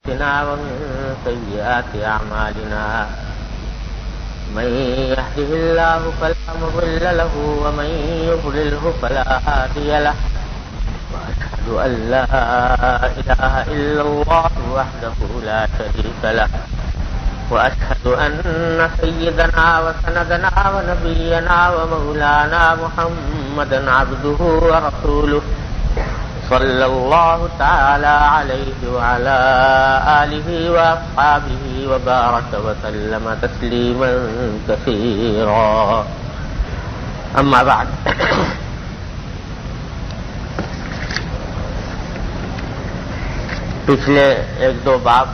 ومن سيئات أعمالنا من يهده الله فلا مضل له ومن يضلله فلا هادي له وأشهد أن لا إله إلا الله وحده لا شريك له وأشهد أن سيدنا وسندنا ونبينا ومولانا محمدا عبده ورسوله صلى الله تعالى عليه وعلى آله وأصحابه وبارك وسلم تسليما كثيرا أما بعد پچھلے ایک دو باب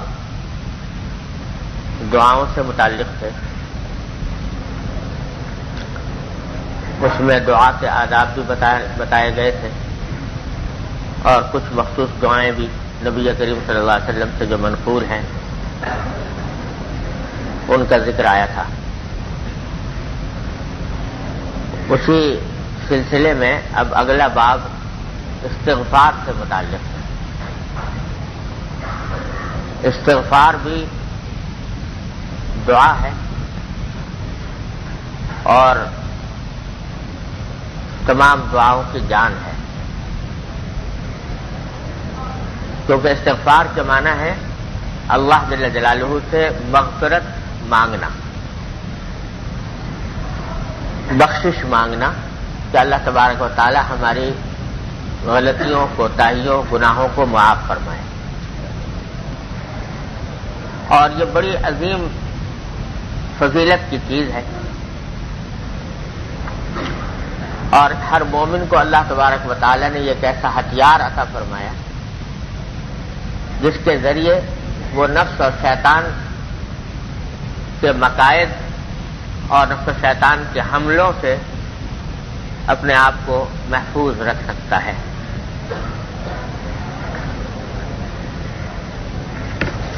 دعاؤں سے متعلق تھے. اس میں دعا کے آداب بھی بتائے گئے تھے اور کچھ مخصوص دعائیں بھی نبی کریم صلی اللہ علیہ وسلم سے جو منقول ہیں ان کا ذکر آیا تھا. اسی سلسلے میں اب اگلا باب استغفار سے متعلق ہے. استغفار بھی دعا ہے اور تمام دعاؤں کی جان ہے، کیونکہ استغفار کا معنی ہے اللہ جل جلالہ سے مغفرت مانگنا، بخشش مانگنا کہ اللہ تبارک و تعالی ہماری غلطیوں کوتاہیوں گناہوں کو معاف فرمائے. اور یہ بڑی عظیم فضیلت کی چیز ہے اور ہر مومن کو اللہ تبارک و تعالی نے یہ ایسا ہتھیار عطا فرمایا جس کے ذریعے وہ نفس اور شیطان کے مقائد اور نفس و شیطان کے حملوں سے اپنے آپ کو محفوظ رکھ سکتا ہے.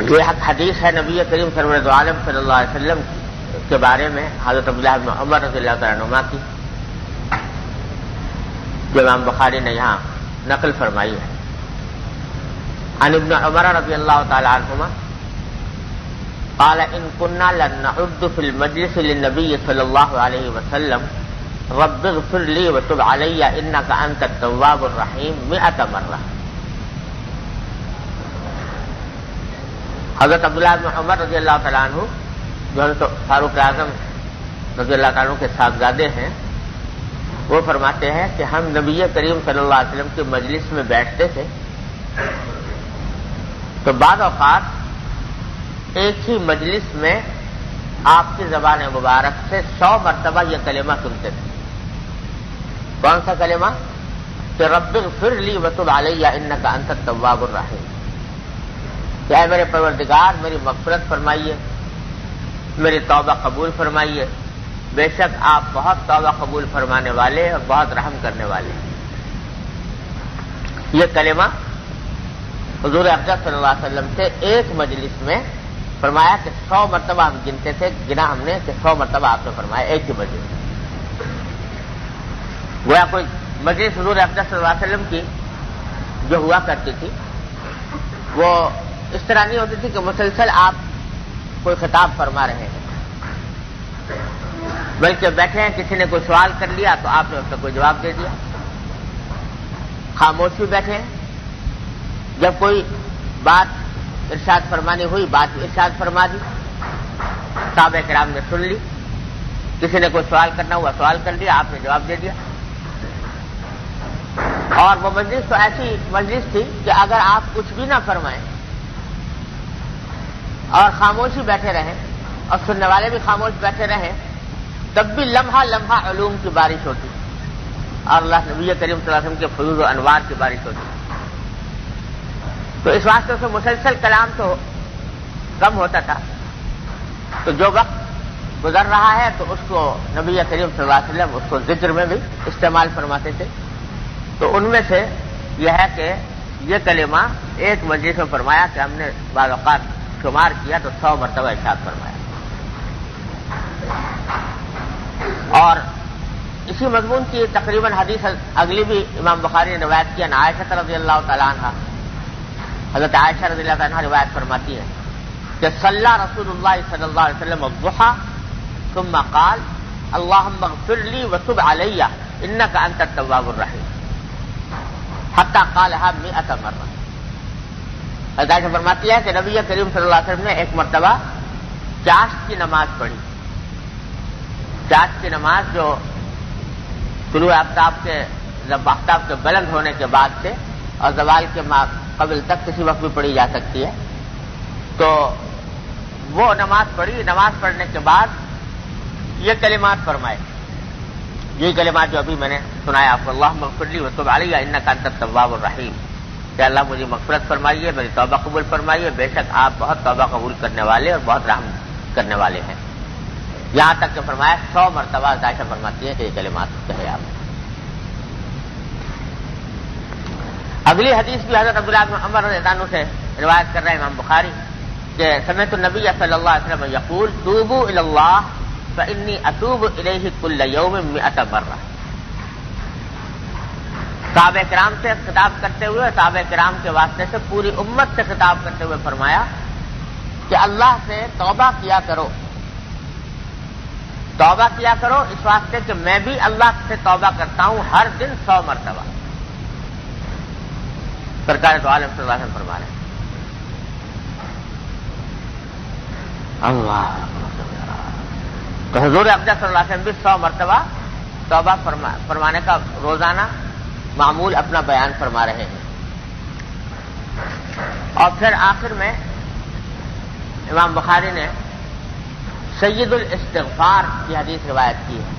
یہ حدیث ہے نبی کریم سرور عالم صلی اللہ علیہ وسلم کے بارے میں حضرت عبداللہ بن عمر رضی اللہ تعالیٰ عنہما کی، جو امام بخاری نے یہاں نقل فرمائی ہے. عن ابن عمر رضی اللہ تعالیٰ عنہما قال ان كنا لن نعد في المجلس للنبي صلى الله عليه وسلم رب اغفر لي وتب علي انك انت التواب الرحيم 100 مرة. حضرت عبداللہ بن عمر رضی اللہ تعالیٰ عنہ جو حضرت فاروق اعظم رضی اللہ تعالیٰ عنہ کے صاحبزادے ہیں، وہ فرماتے ہیں کہ ہم نبی کریم صلی اللہ علیہ وسلم کے مجلس میں بیٹھتے تھے تو بعض اوقات ایک ہی مجلس میں آپ کی زبان مبارک سے 100 مرتبہ یہ کلمہ سنتے تھے. کون سا کلمہ؟ کہ رب اغفر لی وتب علی انک انت التواب الرحیم، کہ اے میرے پروردگار میری مغفرت فرمائیے، میری توبہ قبول فرمائیے، بے شک آپ بہت توبہ قبول فرمانے والے اور بہت رحم کرنے والے. یہ کلمہ حضور اقدس صلی اللہ علیہ وسلم سے ایک مجلس میں فرمایا کہ 100 مرتبہ ہم گنتے تھے، گنا ہم نے کہ 100 مرتبہ آپ نے فرمایا ایک ہی مجلس میں. گویا کوئی مجلس حضور اقدس صلی اللہ علیہ وسلم کی جو ہوا کرتی تھی وہ اس طرح نہیں ہوتی تھی کہ مسلسل آپ کوئی خطاب فرما رہے ہیں، بلکہ بیٹھے ہیں، کسی نے کوئی سوال کر لیا تو آپ نے اس کا کوئی جواب دے دیا، خاموش بھی بیٹھے ہیں، جب کوئی بات ارشاد فرمانی ہوئی بات ارشاد فرما دی، صحابہ کرام نے سن لی، کسی نے کوئی سوال کرنا ہوا سوال کر لیا، آپ نے جواب دے دیا. اور وہ مجلس تو ایسی مجلس تھی کہ اگر آپ کچھ بھی نہ فرمائیں اور خاموشی بیٹھے رہیں اور سننے والے بھی خاموش بیٹھے رہیں تب بھی لمحہ لمحہ علوم کی بارش ہوتی اور اللہ نبی کریم صلی اللہ علیہ وسلم کے فیوز و انوار کی بارش ہوتی. تو اس واسطے سے مسلسل کلام تو کم ہوتا تھا، تو جو وقت گزر رہا ہے تو اس کو نبی کریم صلی اللہ علیہ وسلم اس کو ذکر میں بھی استعمال فرماتے تھے. تو ان میں سے یہ ہے کہ یہ کلمہ ایک مجلس میں فرمایا کہ ہم نے بعض اوقات شمار کیا تو 100 مرتبہ ارشاد فرمایا. اور اسی مضمون کی تقریباً حدیث اگلی بھی امام بخاری نے روایت کی عن عائشہ رضی اللہ تعالی عنہا حضرت عائشہ رضی اللہ عنہا روایت فرماتی ہے کہ صلی رسول اللہ صلی اللہ علیہ وسلم الضحى ثم قال اللهم اغفر لي وتب علي انك انت التواب الرحیم حتی قالها 100 مرہ. حضرت عائشہ فرماتی ہے کہ نبی کریم صلی اللہ علیہ وسلم نے ایک مرتبہ چاشت کی نماز پڑھی. چاشت کی نماز جو طلوع آفتاب کے بلند ہونے کے بعد سے اور زوال کے قبل تک کسی وقت بھی پڑھی جا سکتی ہے. تو وہ نماز پڑھی. نماز پڑھنے کے بعد یہ کلمات فرمائے, یہی کلمات جو ابھی میں نے سنایا آپ کو, اللہم اغفر لی وتب علی انک انت التواب الرحیم, کہ اللہ مجھے مغفرت فرمائیے, میری توبہ قبول فرمائیے, بے شک آپ بہت توبہ قبول کرنے والے اور بہت رحم کرنے والے ہیں. یہاں تک کہ فرمایا 100 مرتبہ. عائشہ فرماتی ہے کہ یہ کلمات کہے آپ. اگلی حدیث بھی حضرت عبداللہ بن عمر رضی اللہ عنہ سے روایت کر رہے ہیں امام بخاری کہ سمعت النبی صلی اللہ علیہ وسلم یقول توبوا الی اللہ فانی اتوب الیہ کل یوم 100 مرہ. صحابہ کرام سے خطاب کرتے ہوئے, صحابہ کرام کے واسطے سے پوری امت سے خطاب کرتے ہوئے فرمایا کہ اللہ سے توبہ کیا کرو, توبہ کیا کرو اس واسطے کہ میں بھی اللہ سے توبہ کرتا ہوں ہر دن 100 مرتبہ. سرکار تو عالم صلی اللہ علیہ وسلم فرما رہے ہیں اللہ. تو حضور اقدس صلی اللہ علیہ وسلم بھی 100 مرتبہ توبہ فرمانے کا روزانہ معمول اپنا بیان فرما رہے ہیں. اور پھر آخر میں امام بخاری نے سید الاستغفار کی حدیث روایت کی ہے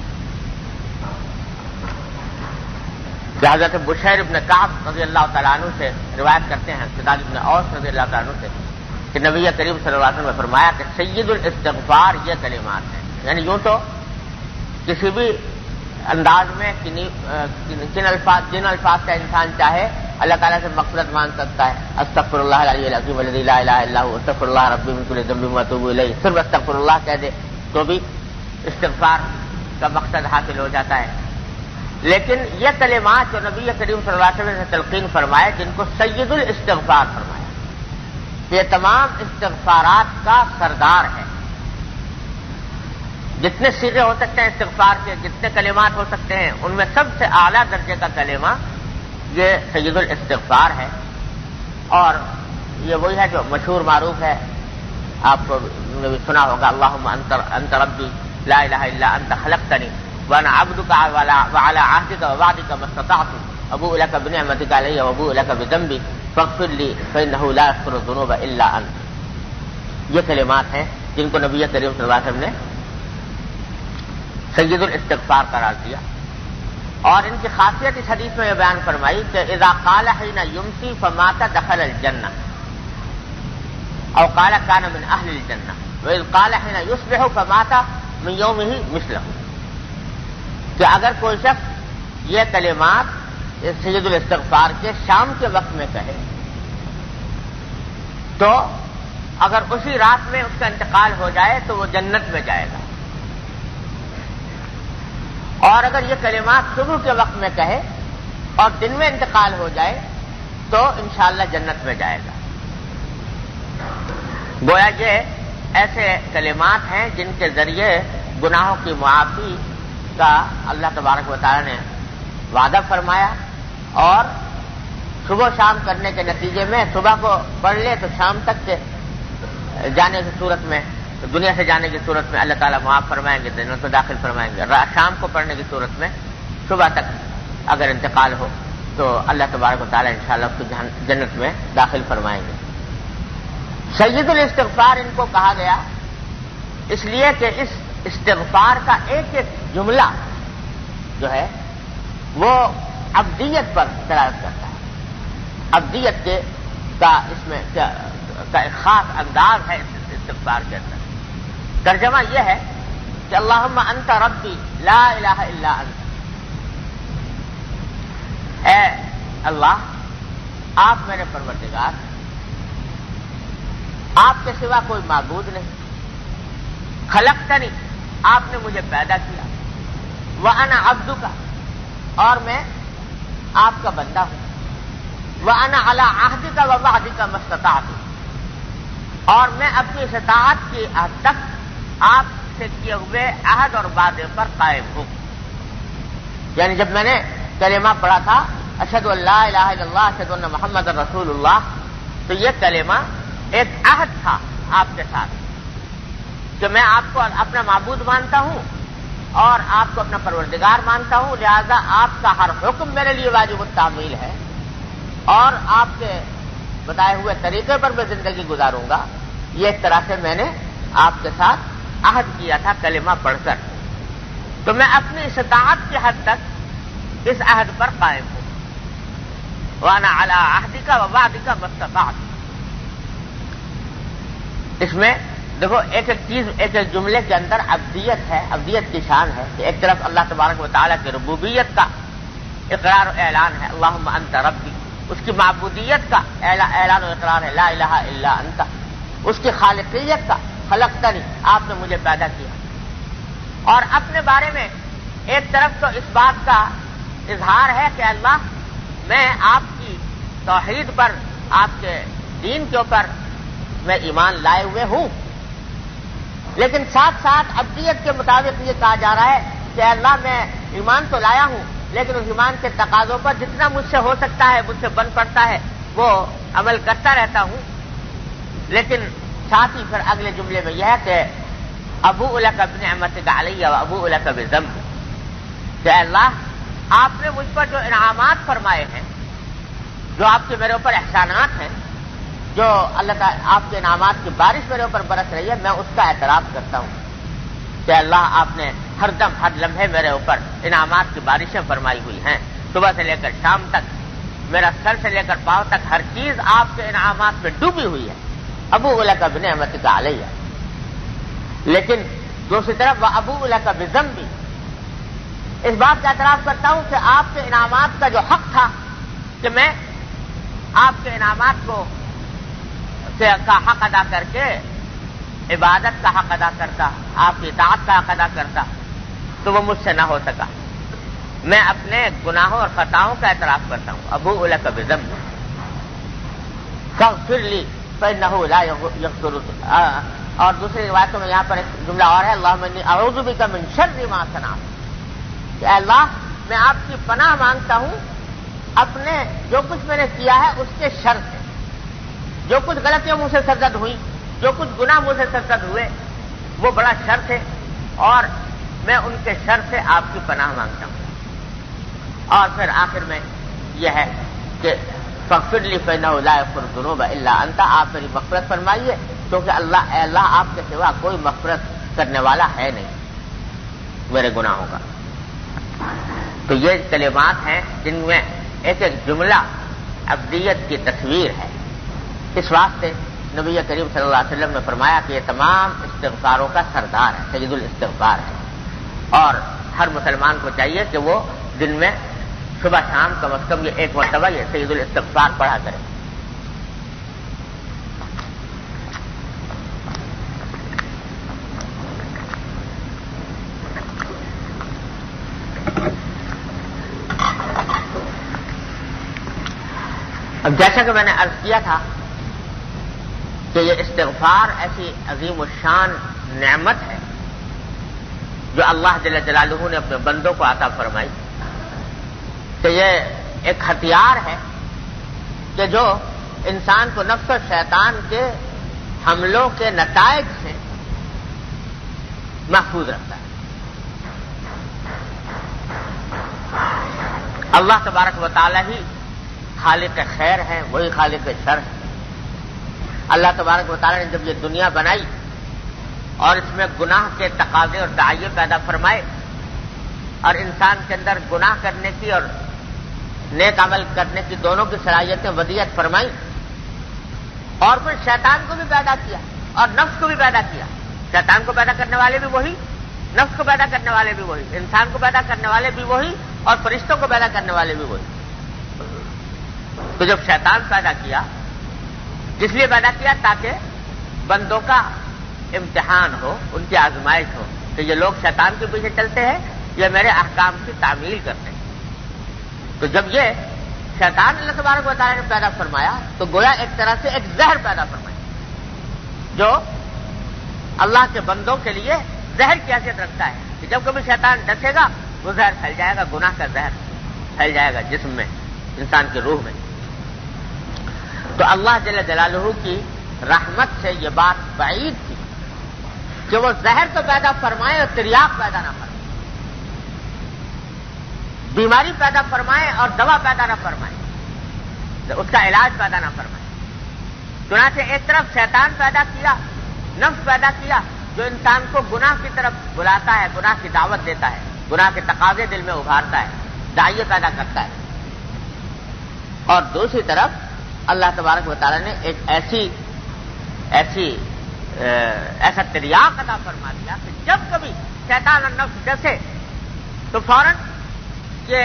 کہ حضرت بشیر ابن کعب رضی اللہ تعالیٰ عنہ سے روایت کرتے ہیں, سداد ابن اوس رضی اللہ تعالیٰ عنہ سے, کہ نبی کریم صلی اللہ علیہ وسلم نے فرمایا کہ سید الاستغفار یہ کلمات ہیں. یعنی یوں تو کسی بھی انداز میں جن الفاظ کا انسان چاہے اللہ تعالیٰ سے مغفرت مانگ سکتا ہے. استغفر اللہ العلی العظیم الذی لا الہ الا هو استغفر اللہ ربی من کل ذنب واتوب الیہ, صرف استغفر اللہ کہہ دے تو بھی استغفار کا مقصد حاصل ہو جاتا ہے. لیکن یہ کلمات جو نبی کریم صلی اللہ علیہ وسلم نے تلقین فرمائے, جن کو سید الاستغفار فرمایا, یہ تمام استغفارات کا سردار ہے. جتنے سیغے ہو سکتے ہیں استغفار کے, جتنے کلمات ہو سکتے ہیں, ان میں سب سے اعلیٰ درجے کا کلمہ یہ سید الاستغفار ہے. اور یہ وہی ہے جو مشہور معروف ہے, آپ کو سنا ہوگا, اللہم انت ربی لا الہ الا انت خلقتنی وانا عبدک وعلی عہدک ووعدک ما استطعت ابوء لک بنعمتک علی وابوء لک بذنبی فاغفر لی فانہ لا یغفر الذنوب الا انت. یہ کلمات ہیں جن کو نبی کریم صلی اللہ علیہ وسلم نے سید الاستغفار قرار دیا. اور ان کی خاصیت اس حدیث میں یہ بیان فرمائی کہ اذا قال حين يمسي فمات دخل الجنہ او قال كان من اهل الجنہ واذ قال حين يصبح فمات من يومه مثله. کہ اگر کوئی شخص یہ کلمات سید الاستغفار کے شام کے وقت میں کہے تو اگر اسی رات میں اس کا انتقال ہو جائے تو وہ جنت میں جائے گا, اور اگر یہ کلمات صبح کے وقت میں کہے اور دن میں انتقال ہو جائے تو انشاءاللہ جنت میں جائے گا. گویا یہ ایسے کلمات ہیں جن کے ذریعے گناہوں کی معافی کا اللہ تبارک و تعالی نے وعدہ فرمایا, اور صبح شام کرنے کے نتیجے میں صبح کو پڑھ لے تو شام تک کے جانے کی صورت میں, دنیا سے جانے کی صورت میں اللہ تعالیٰ معاف فرمائیں گے, جنت میں داخل فرمائیں گے. شام کو پڑھنے کی صورت میں صبح تک اگر انتقال ہو تو اللہ تبارک و تعالیٰ انشاءاللہ اس کو جنت میں داخل فرمائیں گے. سید الاستغفار ان کو کہا گیا اس لیے کہ اس استغفار کا ایک ایک جملہ جو ہے وہ ابدیت پر دلالت کرتا ہے. ابدیت کا اس میں کا ایک خاص انداز ہے استغفار کے اندر. ترجمہ یہ ہے کہ اللہم انت ربی لا الہ الا انت, اے اللہ آپ میرے پروردگار, آپ کے سوا کوئی معبود نہیں. خلقتنی, آپ نے مجھے پیدا کیا. وانا عبدک, اور میں آپ کا بندہ ہوں. وَأَنَا عَلَىٰ عَهْدِكَ وَوَعْدِكَ مَا اسْتَطَعْتُ، اور میں اپنی استطاعت کی حد تک آپ سے کیے ہوئے عہد اور وعدے پر قائم ہوں. یعنی جب میں نے کلمہ پڑھا تھا اشہد ان لا الہ الا اللہ اشہد ان محمد رسول اللہ، تو یہ کلمہ ایک عہد تھا آپ کے ساتھ کہ میں آپ کو اپنا معبود مانتا ہوں اور آپ کو اپنا پروردگار مانتا ہوں، لہذا آپ کا ہر حکم میرے لیے واجب التعمیل ہے اور آپ کے بتائے ہوئے طریقے پر میں زندگی گزاروں گا. یہ ایک طرح سے میں نے آپ کے ساتھ عہد کیا تھا کلمہ پڑھ کر، تو میں اپنی استطاعت کی حد تک اس عہد پر قائم ہوں. وَأَنَا عَلَىٰ عَهْدِكَ وَوَعْدِكَ مَا اسْتَطَعْتُ. اس میں دیکھو ایک ایک چیز، ایک ایک جملے کے اندر عبدیت ہے، عبدیت کی شان ہے کہ ایک طرف اللہ تبارک و تعالیٰ کی ربوبیت کا اقرار و اعلان ہے، اللہم انت ربی، اس کی معبودیت کا اعلان و اقرار ہے، لا الہ الا انت، اس کی خالقیت کا خلقتنی، آپ نے مجھے پیدا کیا. اور اپنے بارے میں ایک طرف تو اس بات کا اظہار ہے کہ اللہ میں آپ کی توحید پر، آپ کے دین کے اوپر میں ایمان لائے ہوئے ہوں، لیکن ساتھ ساتھ عبدیت کے مطابق یہ کہا جا رہا ہے کہ اللہ میں ایمان تو لایا ہوں لیکن اس ایمان کے تقاضوں پر جتنا مجھ سے ہو سکتا ہے، مجھ سے بن پڑتا ہے، وہ عمل کرتا رہتا ہوں. لیکن ساتھ ہی پھر اگلے جملے میں یہ ہے کہ ابوء لک بنعمتک علی وابوء لک بذنبی، کہ اللہ آپ نے مجھ پر جو انعامات فرمائے ہیں، جو آپ کے میرے اوپر احسانات ہیں، جو اللہ تعالیٰ آپ کے انعامات کی بارش میرے اوپر برس رہی ہے، میں اس کا اعتراف کرتا ہوں کہ اللہ آپ نے ہر دم ہر لمحے میرے اوپر انعامات کی بارشیں فرمائی ہوئی ہیں. صبح سے لے کر شام تک میرا سر سے لے کر پاؤں تک ہر چیز آپ کے انعامات پہ ڈوبی ہوئی ہے. ابوء لک بنعمتک علی، لیکن دوسری طرف وابوء لک بذنبی، اس بات کا اعتراف کرتا ہوں کہ آپ کے انعامات کا جو حق تھا کہ میں آپ کے انعامات کا حق ادا کر کے عبادت کا حق ادا کرتا، آپ کی اطاعت کا حق ادا کرتا، تو وہ مجھ سے نہ ہو سکا. میں اپنے گناہوں اور خطاؤں کا اعتراف کرتا ہوں. ابوء لک بذنبی فاغفر لی فإنہ لا یغفر. اور دوسری روایتوں میں یہاں پر ایک جملہ اور ہے، اللہم انی اعوذ بک من شر ما صنعت، کہ اللہ میں آپ کی پناہ مانگتا ہوں اپنے جو کچھ میں نے کیا ہے اس کے شر سے. جو کچھ غلطیاں مجھ سے سرزد ہوئی، جو کچھ گناہ مجھ سے سرزد ہوئے، وہ بڑا شر تھے اور میں ان کے شر سے آپ کی پناہ مانگتا ہوں. اور پھر آخر میں یہ ہے کہ فاغفر لی فإنہ لا یغفر الذنوب الا انت، آپ میری مغفرت فرمائیے کیونکہ اللہ آپ کے سوا کوئی مغفرت کرنے والا ہے نہیں میرے گناہوں کا. تو یہ کلمات ہیں جن میں ایک ایک جملہ عبدیت کی تصویر ہے. اس واسطے نبی کریم صلی اللہ علیہ وسلم نے فرمایا کہ یہ تمام استغفاروں کا سردار ہے، سید الاستغفار ہے، اور ہر مسلمان کو چاہیے کہ وہ دن میں صبح شام کم از کم یہ ایک مرتبہ یہ سید الاستغفار پڑھا کرے. اب جیسا کہ میں نے عرض کیا تھا کہ یہ استغفار ایسی عظیم الشان نعمت ہے جو اللہ جل جلالہ نے اپنے بندوں کو عطا فرمائی، کہ یہ ایک ہتھیار ہے کہ جو انسان کو نفس و شیطان کے حملوں کے نتائج سے محفوظ رکھتا ہے. اللہ تبارک و تعالی ہی خالق خیر ہے، وہی خالق شر ہے. اللہ تبارک و تعالی نے جب یہ دنیا بنائی اور اس میں گناہ کے تقاضے اور داعیے پیدا فرمائے اور انسان کے اندر گناہ کرنے کی اور نیک عمل کرنے کی دونوں کی صلاحیتیں ودیعت فرمائی، اور پھر شیطان کو بھی پیدا کیا اور نفس کو بھی پیدا کیا. شیطان کو پیدا کرنے والے بھی وہی، نفس کو پیدا کرنے والے بھی وہی، انسان کو پیدا کرنے والے بھی وہی اور فرشتوں کو پیدا کرنے والے بھی وہی. تو جب شیطان پیدا کیا، جس لیے پیدا کیا تاکہ بندوں کا امتحان ہو، ان کی آزمائش ہو کہ یہ لوگ شیطان کے پیچھے چلتے ہیں یا میرے احکام کی تعمیل کرتے ہیں. تو جب یہ شیطان اللہ تبارک و تعالیٰ نے پیدا فرمایا تو گویا ایک طرح سے ایک زہر پیدا فرمایا جو اللہ کے بندوں کے لیے زہر کی حیثیت رکھتا ہے کہ جب کبھی شیطان ڈسے گا وہ زہر پھیل جائے گا، گناہ کا زہر پھیل جائے گا جسم میں، انسان کی روح میں۔ تو اللہ جل جلالہ کی رحمت سے یہ بات بعید تھی کہ وہ زہر تو پیدا فرمائے اور تریاق پیدا نہ فرمائے، بیماری پیدا فرمائے اور دوا پیدا نہ فرمائے، اس کا علاج پیدا نہ فرمائے۔ چنانچہ ایک طرف شیطان پیدا کیا، نفس پیدا کیا جو انسان کو گناہ کی طرف بلاتا ہے، گناہ کی دعوت دیتا ہے، گناہ کے تقاضے دل میں ابھارتا ہے، داعیے پیدا کرتا ہے، اور دوسری طرف اللہ تبارک و تعالیٰ نے ایک ایسا تریاق عطا فرما دیا کہ جب کبھی شیطان اور نفس ڈسے تو فوراً یہ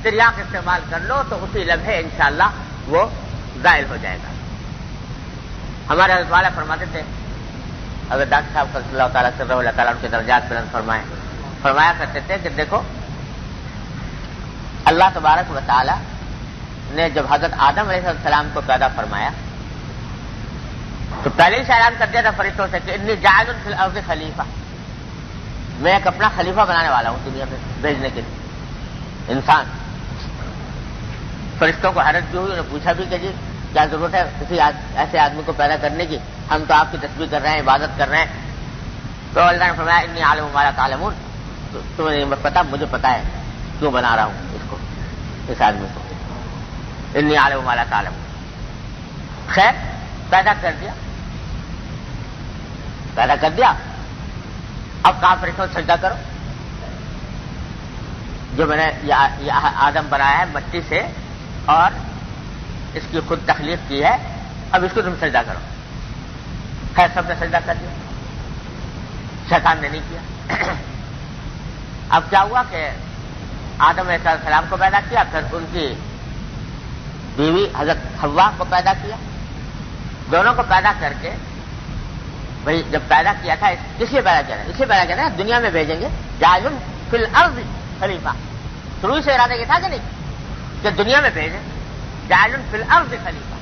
تریاق استعمال کر لو تو اسی لمحے انشاءاللہ وہ زائل ہو جائے گا۔ ہمارے حضرت والا فرماتے تھے، اگر ڈاکٹر صاحب صلی اللہ تعالیٰ سے اللہ تعالیٰ ان کے درجات بلند فرمایا کرتے تھے کہ دیکھو اللہ تبارک و تعالیٰ نے جب حضرت آدم علیہ السلام کو پیدا فرمایا تو پہلے ہی سے اعلان کر دیا تھا فرشتوں سے کہ انی جاعل فی الارض خلیفہ، میں ایک اپنا خلیفہ بنانے والا ہوں دنیا میں بھیجنے کے لیے انسان۔ فرشتوں کو حیرت بھی ہوئی، انہوں نے پوچھا بھی کہ جی کیا ضرورت ہے کسی ایسے آدمی کو پیدا کرنے کی، ہم تو آپ کی تسبیح کر رہے ہیں، عبادت کر رہے ہیں۔ تو اللہ نے فرمایا انی عالم ما لا تعلمون، تمہیں نہیں پتا، مجھے پتا ہے کیوں بنا رہا ہوں اس کو، اس آدمی کو، انی عالم ما لا تعلمون۔ خیر پیدا کر دیا، اب کہا فرشتوں سجدہ کرو، جو میں نے یہ آدم بنایا ہے مٹی سے اور اس کی خود تخلیق کی ہے، اب اس کو تم سجدہ کرو۔ خیر سب نے سجدہ کر دیا، شیطان نے نہیں کیا۔ اب کیا ہوا کہ آدم علیہ السلام کو پیدا کیا، پھر ان کی بیوی حضرت حوا کو پیدا کیا، دونوں کو پیدا کر کے بھائی جب پیدا کیا تھا کس لیے پیدا کیا تھا؟ اس لیے پیدا کیا تھا دنیا میں بھیجیں گے، جاعل فی الارض خلیفہ، شروع سے ارادہ یہ تھا کہ نہیں کہ دنیا میں بھیجیں، جاعل فی الارض خلیفہ،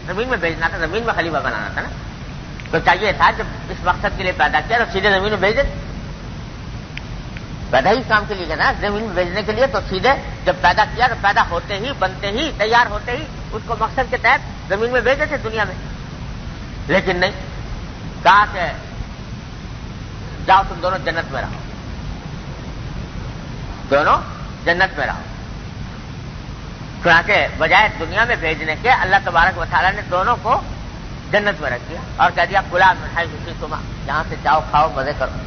زمین میں بھیجنا تھا، زمین میں خلیفہ بنانا تھا نا، تو چاہیے تھا جب اس مقصد کے لیے پیدا کیا تو سیدھے زمین میں بھیج دیں، پیدا ہی کام کے لیے نا زمین میں بھیجنے کے لیے، تو سیدھے جب پیدا کیا تو پیدا ہوتے ہی، بنتے ہی، تیار ہوتے ہی اس کو مقصد کے تحت زمین میں بھیجے تھے دنیا میں، لیکن نہیں، کہا کہ جاؤ تم دونوں جنت میں رہو، دونوں جنت میں رہو۔ چنانچہ بجائے دنیا میں بھیجنے کے اللہ تبارک و تعالیٰ نے دونوں کو جنت میں رکھ دیا اور کہہ دیا کلا من حیث شئتما، جہاں سے چاہو کھاؤ مزے کرو۔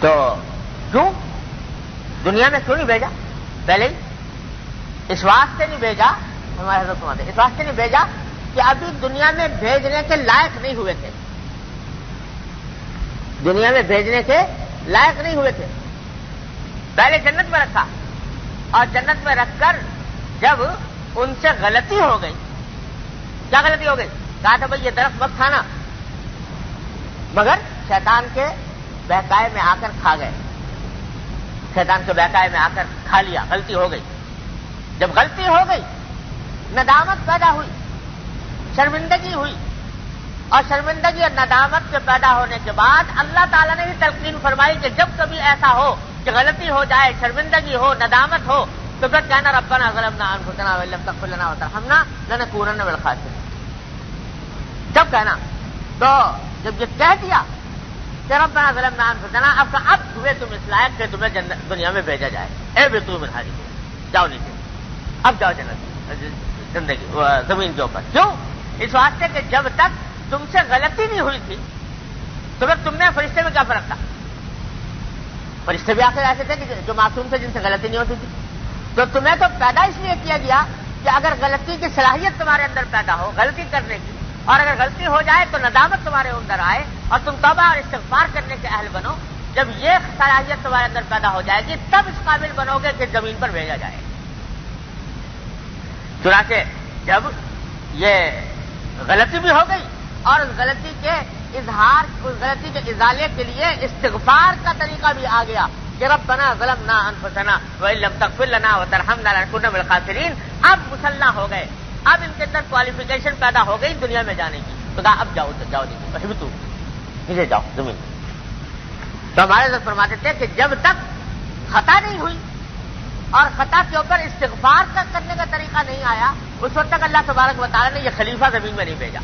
تو کیوں دنیا میں کیوں نہیں بھیجا پہلے ہی؟ اس واسطے نہیں بھیجا، ہمارے حضرت فرماتے اس واسطے نہیں بھیجا کہ ابھی دنیا میں بھیجنے کے لائق نہیں ہوئے تھے، دنیا میں بھیجنے کے لائق نہیں ہوئے تھے، پہلے جنت میں رکھا، اور جنت میں رکھ کر جب ان سے غلطی ہو گئی، کیا غلطی ہو گئی؟ کہا تھا بھائی یہ درخت مت کھانا، مگر شیطان کے بہکائے میں آ کر کھا گئے، شیطان کے بہکائے میں آ کر کھا لیا، غلطی ہو گئی۔ جب غلطی ہو گئی ندامت پیدا ہوئی، شرمندگی ہوئی، اور شرمندگی اور ندامت کے پیدا ہونے کے بعد اللہ تعالیٰ نے بھی تلقین فرمائی کہ جب کبھی ایسا ہو کہ غلطی ہو جائے، شرمندگی ہو، ندامت ہو، تو پھر کہنا ربنا ظلمنا انفسنا وان لم تغفر لنا وترحمنا لنکونن من الخاسرین، جب کہنا، تو جب یہ کہہ دیا کہ ربنا ظلمنا انفسنا، اب ہوئے تم اس لائق کہ تمہیں دنیا میں بھیجا جائے، اے بیتو من حاجی، جاؤ نیچے، اب جاؤ جنت زندگی زمین کے اوپر۔ کیوں؟ اس واسطے کہ جب تک تم سے غلطی نہیں ہوئی تھی تو پھر تم نے فرشتے میں کیا فرق تھا؟ فرشتے بھی آخر ایسے تھے کہ جو معصوم تھے، جن سے غلطی نہیں ہوتی تھی، تو تمہیں تو پیدا اس لیے کیا گیا کہ اگر غلطی کی صلاحیت تمہارے اندر پیدا ہو غلطی کرنے کی، اور اگر غلطی ہو جائے تو ندامت تمہارے اندر آئے اور تم توبہ اور استغفار کرنے کے اہل بنو، جب یہ صلاحیت تمہارے اندر پیدا ہو جائے گی تب اس قابل بنو گے کہ زمین پر بھیجا جائے۔ چنانچہ جب یہ غلطی بھی ہو گئی اور اس غلطی کے اظہار، اس غلطی کے ازالے کے لیے استغفار کا طریقہ بھی آ گیا کہ ربنا ظلمنا انفسنا وان لم تغفر لنا وترحمنا لنكن من الخاسرین. اب مسلح ہو گئے, اب ان کے اندر کوالیفیکیشن پیدا ہو گئی دنیا میں جانے کی. تو کہا اب جاؤ دیکھو تو نیچے جاؤ زمین. تو ہمارے حضرت فرماتے تھے کہ جب تک خطا نہیں ہوئی اور خطا کے اوپر استغفار کرنے کا طریقہ نہیں آیا, اس وقت تک اللہ تبارک و تعالیٰ نے یہ خلیفہ زمین میں نہیں بھیجا.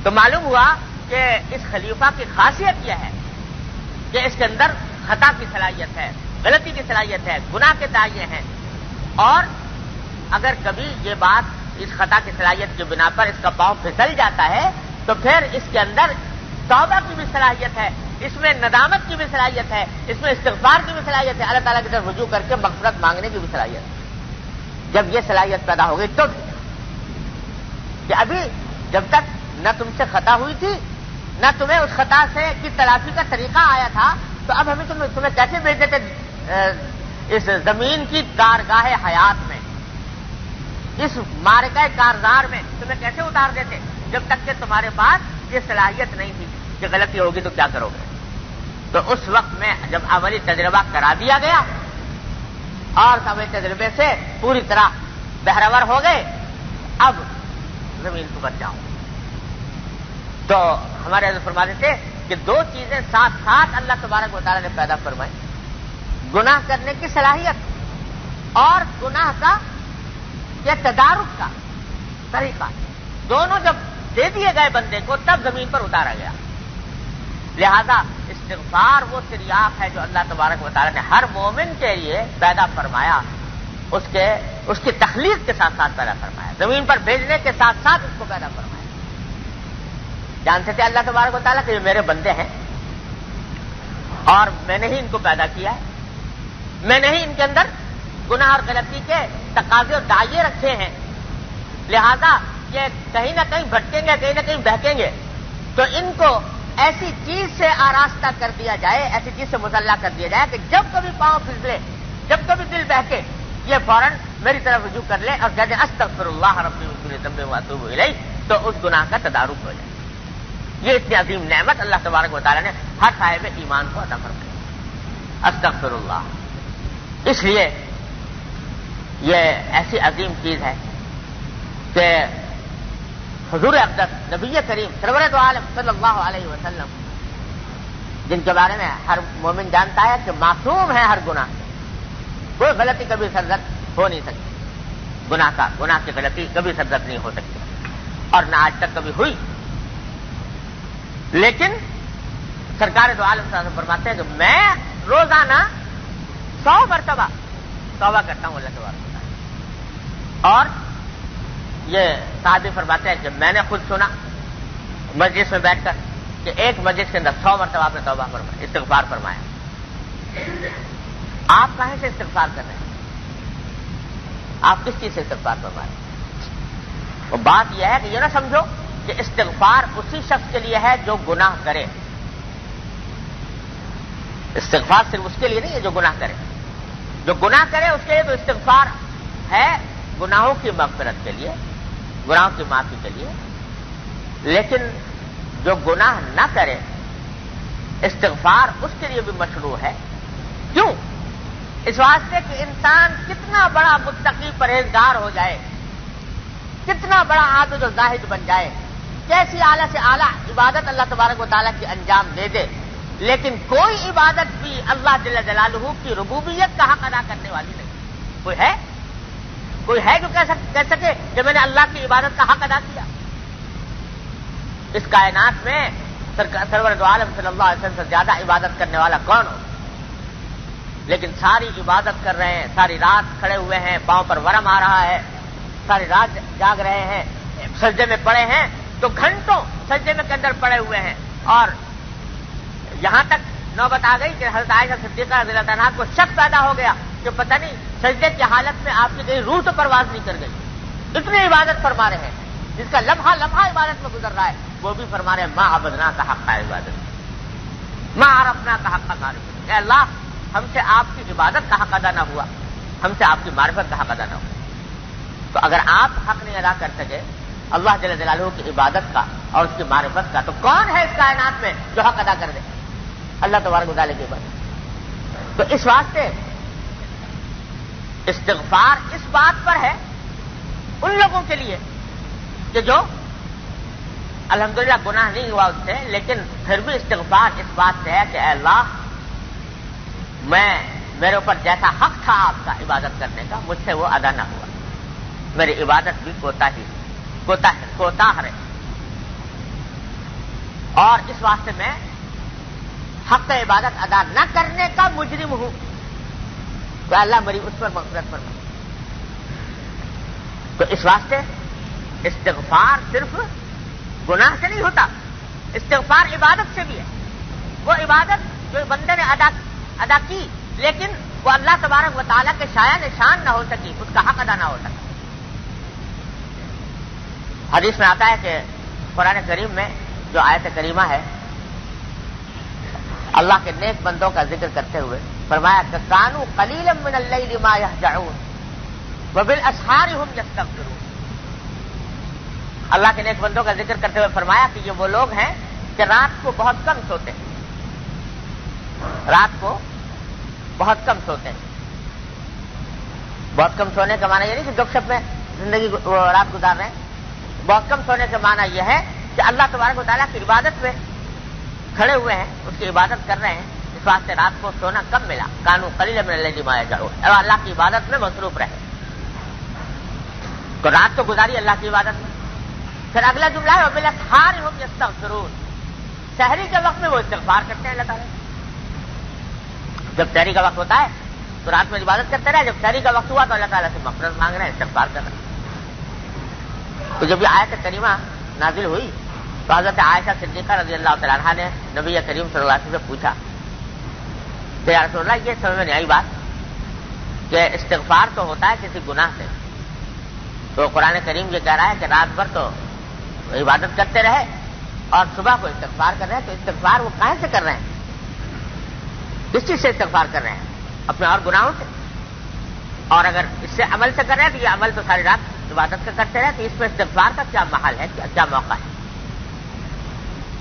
تو معلوم ہوا کہ اس خلیفہ کی خاصیت یہ ہے کہ اس کے اندر خطا کی صلاحیت ہے, غلطی کی صلاحیت ہے, گناہ کے داعیے ہیں. اور اگر کبھی یہ بات اس خطا کی صلاحیت کی بنا پر اس کا پاؤں پھسل جاتا ہے تو پھر اس کے اندر توبہ کی بھی صلاحیت ہے, اس میں ندامت کی بھی صلاحیت ہے, اس میں استغفار کی بھی صلاحیت ہے, اللہ تعالیٰ کی طرف رجوع کر کے مغفرت مانگنے کی بھی صلاحیت ہے. جب یہ صلاحیت پیدا ہو گئی تو کہ ابھی جب تک نہ تم سے خطا ہوئی تھی نہ تمہیں اس خطا سے کی تلافی کا طریقہ آیا تھا, تو اب ہمیں تمہیں کیسے بھیج دیتے اس زمین کی کارگاہ حیات میں, اس معرکہ کارزار میں تمہیں کیسے اتار دیتے جب تک کہ تمہارے پاس یہ صلاحیت نہیں تھی کہ غلطی ہوگی تو کیا کرو گے. تو اس وقت میں جب عملی تجربہ کرا دیا گیا اور عملی تجربے سے پوری طرح بہرور ہو گئے, اب زمین کو بچاؤ. تو ہمارے حضرت فرماتے تھے کہ دو چیزیں ساتھ ساتھ اللہ تبارک و تعالیٰ نے پیدا فرمائی, گناہ کرنے کی صلاحیت اور گناہ کا یا تدارک کا طریقہ. دونوں جب دے دیے گئے بندے کو تب زمین پر اتارا گیا. لہذا استغفار وہ تریاق ہے جو اللہ تبارک و تعالیٰ نے ہر مومن کے لیے پیدا فرمایا, اس کی تخلیق کے ساتھ ساتھ پیدا فرمایا, زمین پر بھیجنے کے ساتھ ساتھ اس کو پیدا فرمایا. جانتے تھے اللہ تبارک و تعالیٰ کہ یہ میرے بندے ہیں اور میں نے ہی ان کو پیدا کیا ہے, میں نے ہی ان کے اندر گناہ اور غلطی کے تقاضے اور داعیے رکھے ہیں, لہذا یہ کہیں نہ کہیں بھٹکیں گے, کہیں نہ کہیں بہکیں گے, تو ان کو ایسی چیز سے آراستہ کر دیا جائے, ایسی چیز سے مسلح کر دیا جائے کہ جب کبھی پاؤں پھسلے, جب کبھی دل بہکے, یہ فوراً میری طرف رجوع کر لے اور کہتے ہیں استغفر اللہ ربی من کل ذنب واتوب الیہ, تو اس گناہ کا تدارک ہو جائے. یہ اتنی عظیم نعمت اللہ تبارک و تعالیٰ نے ہر صاحب ایمان کو عطا فرمائی, استغفر اللہ. اس لیے یہ ایسی عظیم چیز ہے کہ حضور اقدس نبی کریم سرور دو عالم صلی اللہ علیہ وسلم, جن کے بارے میں ہر مومن جانتا ہے کہ معصوم ہے ہر گناہ سے, کوئی غلطی کبھی سرزد ہو نہیں سکتی, گناہ کی غلطی کبھی سرزد نہیں ہو سکتی اور نہ آج تک کبھی ہوئی. لیکن سرکار دو عالم صلی اللہ علیہ وسلم فرماتے ہیں کہ میں روزانہ 100 مرتبہ توبہ کرتا ہوں اللہ تبارک و تعالیٰ. اور یہ صحابی فرماتے ہیں کہ میں نے خود سنا مجلس میں بیٹھ کر کہ ایک مجلس کے اندر 100 مرتبہ آپ نے توبہ فرمایا, استغفار فرمایا. آپ کہاں سے استغفار کر رہے ہیں, آپ کس چیز سے استغفار فرما رہے ہیں؟ وہ بات یہ ہے کہ یہ نہ سمجھو کہ استغفار اسی شخص کے لیے ہے جو گناہ کرے. استغفار صرف اس کے لیے نہیں ہے جو گناہ کرے. جو گناہ کرے اس کے لیے تو استغفار ہے گناہوں کی مغفرت کے لیے, گناہوں کی معافی کے لیے. لیکن جو گناہ نہ کرے استغفار اس کے لیے بھی مشروع ہے. کیوں؟ اس واسطے کہ انسان کتنا بڑا متقی پرہیزگار ہو جائے, کتنا بڑا عابد و زاہد بن جائے, کیسی اعلیٰ سے اعلیٰ عبادت اللہ تبارک و تعالیٰ کی انجام دے دے, لیکن کوئی عبادت بھی اللہ جل جلالہ کی ربوبیت کا حق ادا کرنے والی نہیں. کوئی ہے جو کہہ سکے کہ میں نے اللہ کی عبادت کا حق ادا کیا؟ اس کائنات میں سرور دو عالم صلی اللہ علیہ وسلم سے زیادہ عبادت کرنے والا کون ہو؟ لیکن ساری عبادت کر رہے ہیں, ساری رات کھڑے ہوئے ہیں, پاؤں پر ورم آ رہا ہے, ساری رات جاگ رہے ہیں, سجدے میں پڑے ہیں تو گھنٹوں سجدے میں کے اندر پڑے ہوئے ہیں. اور یہاں تک نوبت آ گئی کہ حضرت عائشہ صدیقہ رضی اللہ عنہا کو شک پیدا ہو گیا کہ پتہ نہیں سجدے کی حالت میں آپ کی کہیں روح تو پرواز نہیں کر گئی. اتنی عبادت فرما رہے ہیں, جس کا لمحہ لمحہ عبادت میں گزر رہا ہے, وہ بھی فرما رہے ہیں ما عبدنا کا حق عبادت, ما عرفنا کا حق معرفت. اے اللہ, ہم سے آپ کی عبادت کا حق ادا نہ ہوا, ہم سے آپ کی معرفت کا حق ادا نہ ہوا. تو اگر آپ حق نہیں ادا کر سکے اللہ جل جلالہ کی عبادت کا اور اس کی معرفت کا, تو کون ہے اس کائنات میں جو حق ادا کر دے؟ اللہ تبارک و تعالیٰ کی عبادت. تو اس واسطے استغفار اس بات پر ہے ان لوگوں کے لیے کہ جو الحمدللہ گناہ نہیں ہوا اس سے، لیکن پھر بھی استغفار اس بات سے ہے کہ اے اللہ، میرے اوپر جیسا حق تھا آپ کا عبادت کرنے کا، مجھ سے وہ ادا نہ ہوا، میری عبادت بھی کوتاہ رہے، اور اس واسطے میں حق عبادت ادا نہ کرنے کا مجرم ہوں، تو اللہ میری اس پر مغفرت فرما۔ تو اس واسطے استغفار صرف گناہ سے نہیں ہوتا، استغفار عبادت سے بھی ہے۔ وہ عبادت جو بندے نے ادا کی لیکن وہ اللہ تبارک و تعالیٰ کے شایع نشان نہ ہو سکی، اس کا حق ادا نہ ہو سکا۔ حدیث میں آتا ہے کہ قرآن کریم میں جو آیت کریمہ ہے، اللہ کے نیک بندوں کا ذکر کرتے ہوئے فرمایا کہ کانوا قلیلا من اللیل ما یہجعون وبالاسحار ہم یستغفرون۔ اللہ کے نیک بندوں کا ذکر کرتے ہوئے فرمایا کہ یہ وہ لوگ ہیں کہ رات کو بہت کم سوتے ہیں، رات کو بہت کم سوتے ہیں۔ بہت کم سونے کا معنی یہ نہیں کہ گپ شپ میں زندگی رات گزار رہے ہیں، بہت کم سونے کا معنی یہ ہے کہ اللہ تبارک و تعالیٰ کی عبادت میں کھڑے ہوئے ہیں، اس کی عبادت کر رہے ہیں، اس واسطے رات کو سونا کم ملا۔ کانوا قلیلا من اللیل ما یہجعون، اور اللہ کی عبادت میں مصروف رہے، تو رات تو گزاری اللہ کی عبادت میں۔ پھر اگلا جملہ ہے وبالاسحار ہم یستغفرون، سحری کے وقت میں وہ استغفار کرتے ہیں اللہ تعالیٰ۔ جب سحری کا وقت ہوتا ہے تو رات میں عبادت کرتے رہے، جب سحری کا وقت ہوا تو اللہ تعالیٰ سے مغفرت مانگ رہے ہیں، استغفار کر رہے ہیں۔ تو جب یہ آیت کریمہ نازل ہوئی تو حضرت عائشہ صدیقہ رضی اللہ تعالیٰ عنہا نے نبی کریم صلی اللہ علیہ وسلم سے پوچھا کہ یا رسول اللہ، یہ سمجھ میں نہیں آئی بات کہ استغفار تو ہوتا ہے کسی گناہ سے، تو قرآن کریم یہ کہہ رہا ہے کہ رات بھر تو عبادت کرتے رہے اور صبح کو استغفار کر رہے ہیں، تو استغفار وہ کہاں سے کر رہے ہیں؟ کس چیز سے استغفار کر رہے ہیں؟ اپنے اور گناہوں سے؟ اور اگر اس سے عمل سے کر رہے ہیں تو یہ عمل تو ساری رات عبادت کا کرتے رہے، تو اس میں استغفار کا کیا محل ہے، کیا موقع ہے؟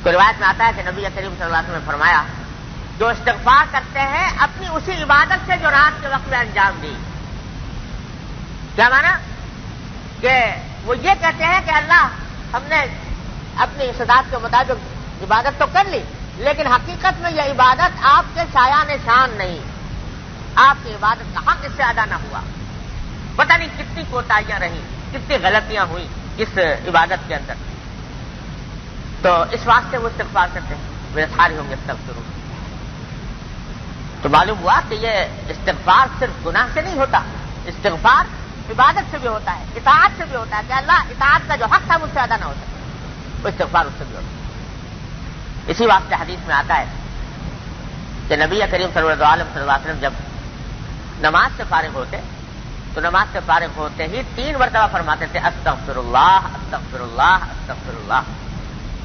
تو روایت میں آتا ہے کہ نبی کریم صلی اللہ علیہ وسلم نے فرمایا جو استغفار کرتے ہیں اپنی اسی عبادت سے جو رات کے وقت میں انجام دی۔ کیا مانا؟ کہ وہ یہ کہتے ہیں کہ اللہ، ہم نے اپنی استطاعت کے مطابق عبادت تو کر لی، لیکن حقیقت میں یہ عبادت آپ کے شایع نشان نہیں، آپ کی عبادت کا حق اس سے ادا نہ ہوا، پتہ نہیں کتنی کوتاہیاں رہیں، کتنی غلطیاں ہوئی اس عبادت کے اندر، تو اس واسطے وہ استغفار کرتے ہیں، بالاسحار ہم یستغفرون۔ تو معلوم ہوا کہ یہ استغفار صرف گناہ سے نہیں ہوتا، استغفار عبادت سے بھی ہوتا ہے، اطاعت سے بھی ہوتا ہے، کہ اللہ اطاعت کا جو حق تھا مجھ سے ادا نہ ہو سکے، وہ استغفار اس سے بھی ہوتا ہے۔ اسی واسطے حدیث میں آتا ہے کہ نبی کریم صلی اللہ علیہ وسلم جب نماز سے فارغ ہوتے تو نماز سے فارغ ہوتے ہی 3 مرتبہ فرماتے تھے استغفر اللہ استغفر اللہ استغفر اللہ۔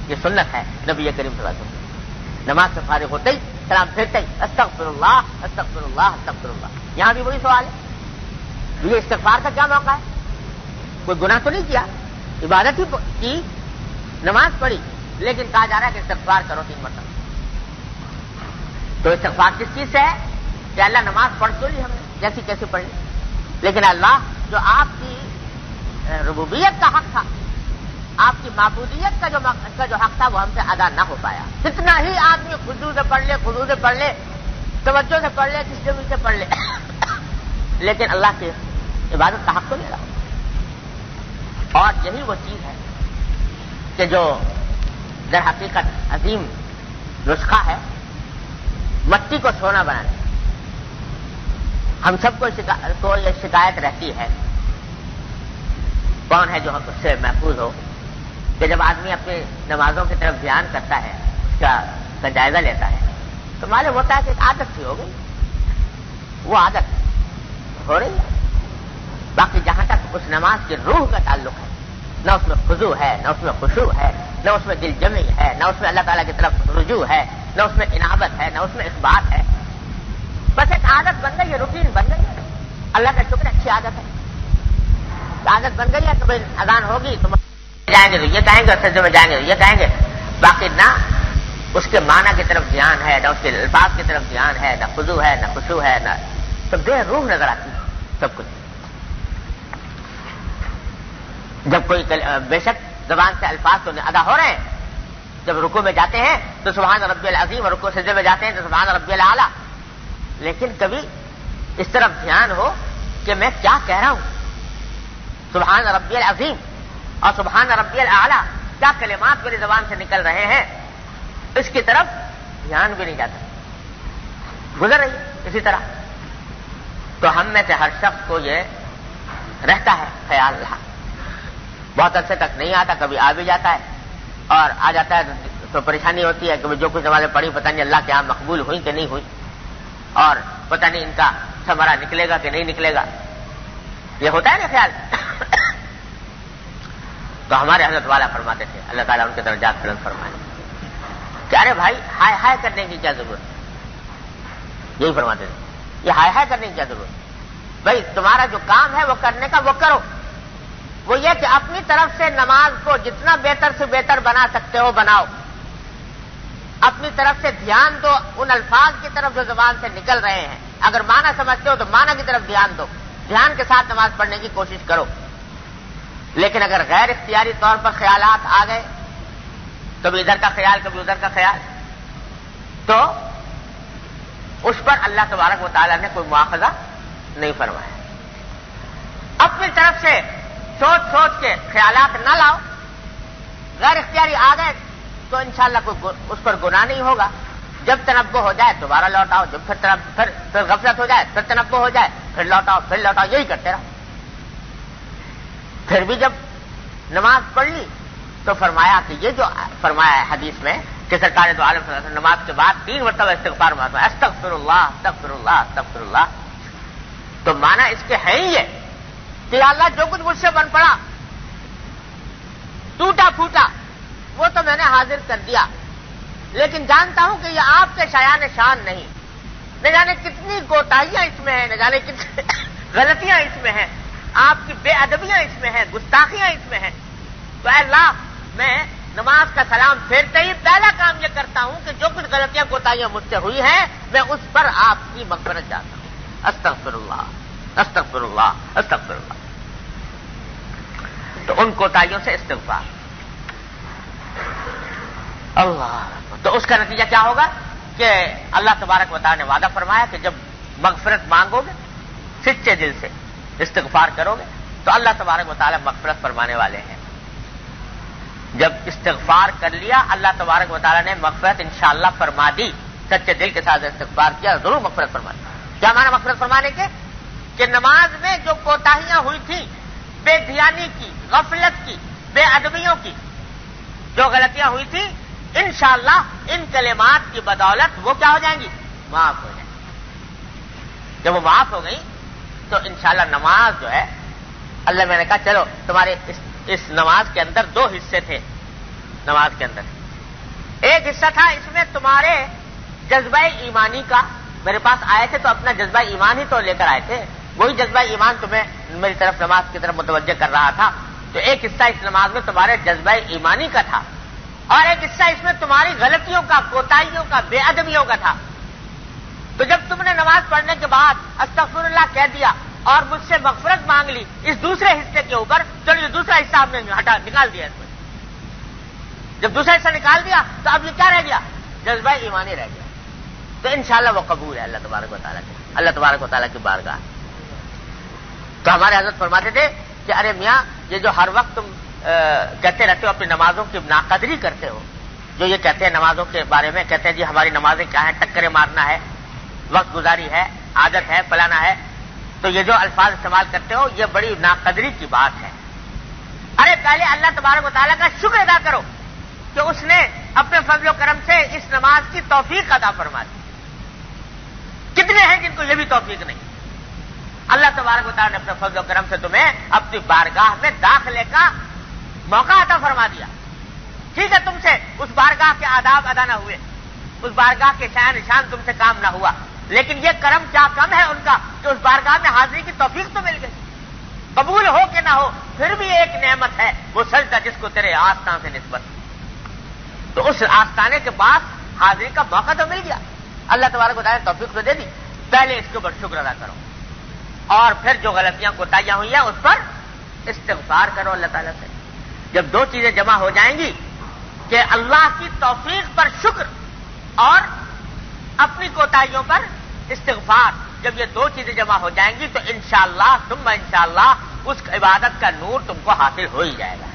یہ سنت ہے نبی کریم صلی اللہ علیہ وسلم، نماز سے فارغ ہوتے ہی سلام پھیرتے ہی استغفر اللہ استغفر اللہ استغفر اللہ۔ یہاں بھی وہی سوال ہے، یہ استغفار کا کیا موقع ہے؟ کوئی گناہ تو نہیں کیا، عبادت ہی کی، نماز پڑھی، لیکن کہا جا رہا ہے کہ استغفار کرو 3 مرتبہ۔ تو استغفار کس چیز سے ہے؟ کہ اللہ نماز پڑھ تو لی ہم نے جیسی کیسے پڑھ لی، لیکن اللہ جو آپ کی ربوبیت کا حق تھا، آپ کی معبودیت کا جو حق تھا وہ ہم سے ادا نہ ہو پایا۔ کتنا ہی آدمی خضوع سے پڑھ لے، توجہ سے پڑھ لے، کس جگہ سے پڑھ لے، لیکن اللہ کی عبادت کا حق تو نہیں رہا۔ اور یہی وہ چیز ہے کہ جو در حقیقت عظیم نسخہ ہے مٹی کو سونا بنانے۔ ہم سب کو یہ شکایت رہتی ہے، کون ہے جو اس سے محفوظ ہو، کہ جب آدمی اپنی نمازوں کی طرف دھیان کرتا ہے، اس کا جائزہ لیتا ہے، تو معلوم ہوتا ہے کہ ایک عادت سی ہو گئی، وہ عادت ہو رہی ہے۔ باقی جہاں تک اس نماز کی روح کا تعلق ہے، نہ اس میں خضوع ہے، نہ اس میں خشوع ہے، نہ اس میں دل جمی ہے، نہ اس میں اللہ تعالیٰ کی طرف رجوع ہے، نہ اس میں انابت ہے، نہ اس میں اخبات ہے، بس ایک عادت بن گئی ہے، روٹین بن گئی ہے۔ اللہ کا شکر، اچھی عادت ہے، عادت بن گئی ہے۔ تو بھائی اذان ہوگی تو جائیں گے تو یہ کہیں گے، اور سجدے میں جائیں گے تو یہ کہیں گے، باقی نہ اس کے معنی کی طرف دھیان ہے، نہ اس کے الفاظ کی طرف دھیان ہے، نہ خضوع ہے، نہ خشوع ہے، نہ تو بے روح نظر آتی ہے سب کچھ. جب کوئی بے شک زبان سے الفاظ تو ادا ہو رہے ہیں، جب رکوع میں جاتے ہیں تو سبحان ربی العظیم، اور رکوع سجدے میں جاتے ہیں تو سبحان ربی الاعلیٰ، لیکن کبھی اس طرف دھیان ہو کہ میں کیا کہہ رہا ہوں. سبحان ربی العظیم اور سبحان ربی الاعلیٰ کیا کلمات میری زبان سے نکل رہے ہیں، اس کی طرف دھیان بھی نہیں جاتا، گزر رہی ہے اسی طرح. تو ہم میں سے ہر شخص کو یہ رہتا ہے خیال رہا، بہت عرصے تک نہیں آتا، کبھی آ بھی جاتا ہے، اور آ جاتا ہے تو پریشانی ہوتی ہے کہ جو کچھ نمازیں پڑھی پتہ نہیں اللہ کے یہاں مقبول ہوئی کہ نہیں ہوئی، اور پتہ نہیں ان کا ثمرہ نکلے گا کہ نہیں نکلے گا. یہ ہوتا ہے نا خیال. تو ہمارے حضرت والا فرماتے تھے، اللہ تعالیٰ ان کے درجات بلند فرمائے، کہ ارے بھائی ہائے ہائے کرنے کی کیا ضرورت. یہی فرماتے تھے، یہ ہائے ہائے کرنے کی کیا ضرورت. بھائی تمہارا جو کام ہے وہ کرنے کا وہ کرو. وہ یہ کہ اپنی طرف سے نماز کو جتنا بہتر سے بہتر بنا سکتے ہو بناؤ، اپنی طرف سے دھیان دو ان الفاظ کی طرف جو زبان سے نکل رہے ہیں. اگر معنی سمجھتے ہو تو معنی کی طرف دھیان دو، دھیان کے ساتھ نماز پڑھنے کی کوشش کرو. لیکن اگر غیر اختیاری طور پر خیالات آ گئے، کبھی ادھر کا خیال کبھی ادھر کا خیال، تو اس پر اللہ تبارک و تعالیٰ نے کوئی مواخذہ نہیں فرمایا. اپنی طرف سے سوچ سوچ کے خیالات نہ لاؤ، غیر اختیاری آ گئے تو انشاءاللہ کوئی اس پر گناہ نہیں ہوگا. جب تنبہ ہو جائے دوبارہ لوٹاؤ، جب پھر غفلت ہو جائے پھر تنبہ ہو جائے پھر لوٹاؤ، یہی کرتے رہو. پھر بھی جب نماز پڑھ لی تو فرمایا کہ یہ جو فرمایا ہے حدیث میں کہ سرکار دو عالم صلی اللہ علیہ وسلم نماز کے بعد 3 مرتبہ استغفار مانگتا ہے، استغفر اللہ استغفر اللہ استغفر اللہ. تو معنی اس کے ہے ہی یہ کہ اللہ جو کچھ مجھ سے بن پڑا ٹوٹا پھوٹا وہ تو میں نے حاضر کر دیا، لیکن جانتا ہوں کہ یہ آپ کے شایان شان نہیں. نہ جانے کتنی کوتاہیاں اس میں ہیں، نہ جانے کتنی غلطیاں اس میں ہیں، آپ کی بے ادبیاں اس میں ہیں، گستاخیاں اس میں ہیں. تو اے اللہ میں نماز کا سلام پھیرتے ہی پہلا کام یہ کرتا ہوں کہ جو کچھ غلطیاں کوتاہیاں مجھ سے ہوئی ہیں میں اس پر آپ کی مغفرت چاہتا ہوں. استغفر اللہ استغفر اللہ استغفر اللہ. تو ان کوتاہیوں سے استغفار. اللہ. تو اس کا نتیجہ کیا ہوگا کہ اللہ تبارک و تعالیٰ نے وعدہ فرمایا کہ جب مغفرت مانگو گے سچے دل سے استغفار کرو گے تو اللہ تبارک و تعالیٰ مغفرت فرمانے والے ہیں. جب استغفار کر لیا اللہ تبارک و تعالیٰ نے مغفرت انشاءاللہ فرما دی. سچے دل کے ساتھ استغفار کیا ضرور مغفرت فرما دی. کیا معنی مغفرت فرمانے کے؟ کہ نماز میں جو کوتاہیاں ہوئی تھیں، بے دھیانی کی، غفلت کی، بے ادبیوں کی جو غلطیاں ہوئی تھیں، انشاءاللہ ان کلمات کی بدولت وہ کیا ہو جائیں گی؟ معاف ہو جائیں گی. جب وہ معاف ہو گئی تو انشاءاللہ نماز جو ہے اللہ میں نے کہا چلو تمہارے اس نماز کے اندر 2 حصے تھے. نماز کے اندر ایک حصہ تھا اس میں تمہارے جذبہ ایمانی کا، میرے پاس آئے تھے تو اپنا جذبہ ایمان ہی تو لے کر آئے تھے، وہی جذبہ ایمان تمہیں میری طرف نماز کی طرف متوجہ کر رہا تھا. تو ایک حصہ اس نماز میں تمہارے جذبہ ایمانی کا تھا اور ایک حصہ اس میں تمہاری غلطیوں کا، کوتاہیوں کا، بے ادبیوں کا تھا. تو جب تم نے نماز پڑھنے کے بعد استغفر اللہ کہہ دیا اور مجھ سے مغفرت مانگ لی اس دوسرے حصے کے اوپر، چلو یہ دوسرا حصہ ہم نے نکال دیا. اس میں جب دوسرا حصہ نکال دیا تو اب یہ کیا رہ گیا؟ جذبہ ایمانی رہ گیا. تو انشاءاللہ وہ قبول ہے اللہ تبارک و تعالیٰ کے، اللہ تبارک و تعالیٰ کی بارگاہ. تو ہمارے حضرت فرماتے تھے کہ ارے میاں یہ جو ہر وقت تم کہتے رہتے ہو اپنی نمازوں کی ناقدری کرتے ہو، جو یہ کہتے ہیں نمازوں کے بارے میں، کہتے ہیں جی ہماری نمازیں کیا ہیں، ٹکرے مارنا ہے، وقت گزاری ہے، عادت ہے، فلانا ہے. تو یہ جو الفاظ استعمال کرتے ہو یہ بڑی ناقدری کی بات ہے. ارے پہلے اللہ تبارک و تعالیٰ کا شکر ادا کرو کہ اس نے اپنے فضل و کرم سے اس نماز کی توفیق عطا فرما دی. کتنے ہیں جن کو یہ بھی توفیق نہیں؟ اللہ تبارک و تعالیٰ نے اپنے فضل و کرم سے تمہیں اپنی بارگاہ میں داخلے کا موقع عطا فرما دیا. ٹھیک ہے تم سے اس بارگاہ کے آداب ادا نہ ہوئے، اس بارگاہ کے شان نشان تم سے کام نہ ہوا، لیکن یہ کرم کیا کم ہے ان کا کہ اس بارگاہ میں حاضری کی توفیق تو مل گئی. قبول ہو کہ نہ ہو پھر بھی ایک نعمت ہے وہ سجدہ جس کو تیرے آستان سے نسبت. تو اس آستانے کے پاس حاضری کا موقع تو مل گیا، اللہ تبارک و تعالیٰ نے توفیق تو دے دی، پہلے اس کے اوپر شکر ادا کرو، اور پھر جو غلطیاں کوتاہیاں ہوئی ہیں اس پر استغفار کرو اللہ تعالیٰ سے۔ جب دو چیزیں جمع ہو جائیں گی کہ اللہ کی توفیق پر شکر اور اپنی کوتاہیوں پر استغفار، جب یہ دو چیزیں جمع ہو جائیں گی تو انشاءاللہ ثم انشاءاللہ اس عبادت کا نور تم کو حاصل ہو ہی جائے گا۔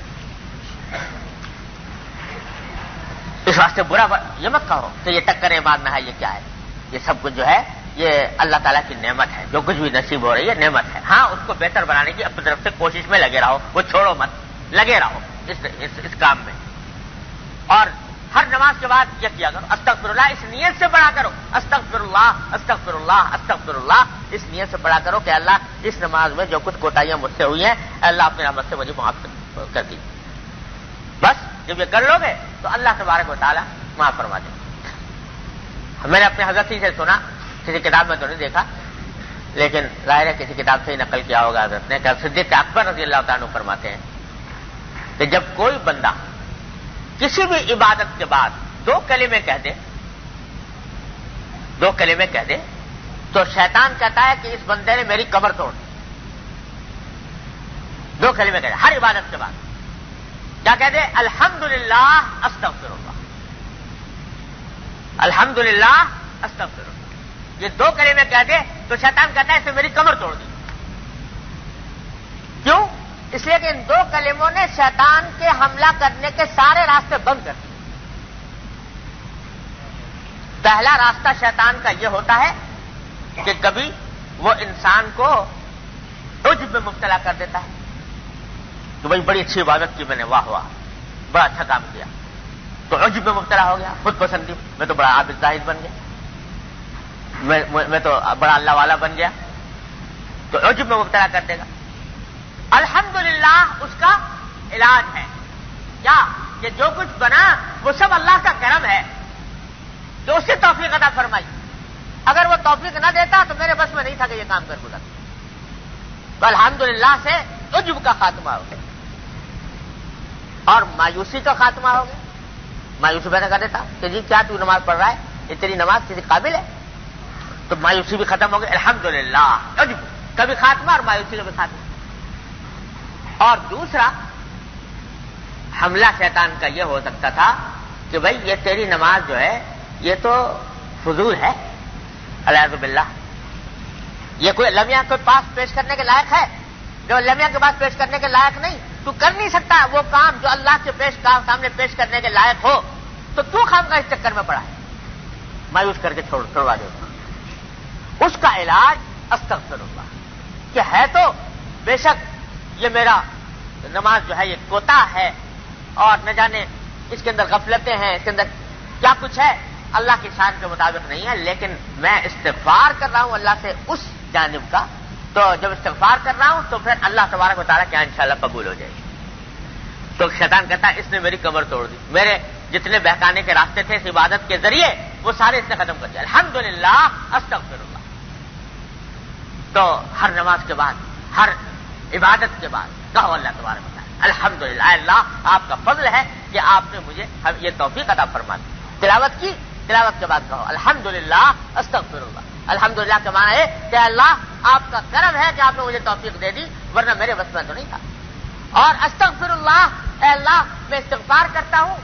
اس واسطے برا یہ مت کہو تو یہ ٹکریں مارنا ہے، یہ کیا ہے، یہ سب کچھ جو ہے یہ اللہ تعالیٰ کی نعمت ہے، جو کچھ بھی نصیب ہو رہی ہے نعمت ہے۔ ہاں اس کو بہتر بنانے کی اپنی طرف سے کوشش میں لگے رہو، وہ چھوڑو مت، لگے رہو اس کام میں۔ اور ہر نماز کے بعد یہ کیا کرو استغفر اللہ، اس نیت سے پڑھا کرو استغفر اللہ استغفر اللہ استغفر اللہ، اس نیت سے پڑھا کرو کہ اللہ اس نماز میں جو کچھ کوتاہیاں مجھ سے ہوئی ہیں اللہ اپنی رحمت سے مجھے معاف کر دی۔ بس جب یہ کر لو گے تو اللہ تبارک و تعالیٰ معاف فرما دے گا۔ میں نے اپنے حضرت ہی سے سنا، کسی کتاب میں تو نہیں دیکھا، لیکن ظاہر ہے کسی کتاب سے ہی نقل کیا ہوگا حضرت نے، کہ صدیق اکبر رضی اللہ تعالیٰ عنہ فرماتے ہیں کہ جب کوئی بندہ کسی بھی عبادت کے بعد دو کلمے کہہ دے تو شیطان کہتا ہے کہ اس بندے نے میری کمر توڑ دی۔ دو کلمے کہہ دے ہر عبادت کے بعد، کیا کہہ دے؟ الحمدللہ استغفر اللہ، الحمدللہ استغفر اللہ، یہ دو کلمے کہہ دے تو شیطان کہتا ہے اس نے میری کمر توڑ دی۔ کیوں؟ اس لیے کہ ان دو کلموں نے شیطان کے حملہ کرنے کے سارے راستے بند کر دیے۔ پہلا راستہ شیطان کا یہ ہوتا ہے کہ کبھی وہ انسان کو عجب میں مبتلا کر دیتا ہے کہ بھائی بڑی اچھی عبادت کی میں نے، واہ واہ بڑا اچھا کام کیا، تو عجب میں مبتلا ہو گیا، خود پسندی میں تو بڑا عابد زاہد بن گیا، میں تو بڑا اللہ والا بن گیا، تو عجب میں مبتلا کر دے گا۔ الحمدللہ اس کا علاج ہے کیا؟ کہ جو کچھ بنا وہ سب اللہ کا کرم ہے جو اس سے توفیق عطا فرمائی، اگر وہ توفیق نہ دیتا تو میرے بس میں نہیں تھا کہ یہ کام کر گزرتا۔ تو الحمدللہ سے عجب کا خاتمہ ہو گیا اور مایوسی کا خاتمہ ہو گیا۔ مایوسی پیدا کر دیتا کہ جی کیا تو نماز پڑھ رہا ہے، یہ تیری نماز کسی قابل ہے؟ تو مایوسی بھی ختم ہو گئی، الحمدللہ عجب کبھی خاتمہ اور مایوسی کا بھی خاتمہ۔ اور دوسرا حملہ شیطان کا یہ ہو سکتا تھا کہ بھائی یہ تیری نماز جو ہے یہ تو فضول ہے، الیاذ باللہ، یہ کوئی لمحہ کوئی پاس پیش کرنے کے لائق ہے، جو لمحہ کے بعد پیش کرنے کے لائق نہیں، تو کر نہیں سکتا وہ کام جو اللہ کے سامنے پیش کرنے کے لائق ہو، تو تو خام کا اس چکر میں پڑا ہے، مایوس کر کے چھوڑوا دے۔ اس کا علاج استغفر اللہ کہ ہے تو بے شک یہ میرا نماز جو ہے یہ کوتا ہے اور نہ جانے اس کے اندر غفلتیں ہیں، اس کے اندر کیا کچھ ہے اللہ کی شان کے مطابق نہیں ہے، لیکن میں استغفار کر رہا ہوں اللہ سے اس جانب کا، تو جب استغفار کر رہا ہوں تو پھر اللہ تبارک و تعالیٰ کیا انشاءاللہ قبول ہو جائے گی۔ تو شیطان کہتا ہے اس نے میری کمر توڑ دی، میرے جتنے بہکانے کے راستے تھے اس عبادت کے ذریعے وہ سارے اس نے ختم کر دیا، الحمدللہ استغفر اللہ۔ تو ہر نماز کے بعد، ہر عبادت کے بعد کہو اللہ تبارک و تعالیٰ الحمدللہ، اللہ آپ کا فضل ہے کہ آپ نے مجھے یہ توفیق عطا فرما دی۔ تلاوت کی، تلاوت کے بعد کہو الحمدللہ استغفر اللہ۔ الحمدللہ کا معنی ہے کہ اللہ آپ کا کرم ہے کہ آپ نے مجھے توفیق دے دی، ورنہ میرے بس میں تو نہیں تھا۔ اور استغفر اللہ، اے اللہ میں استغفار کرتا ہوں،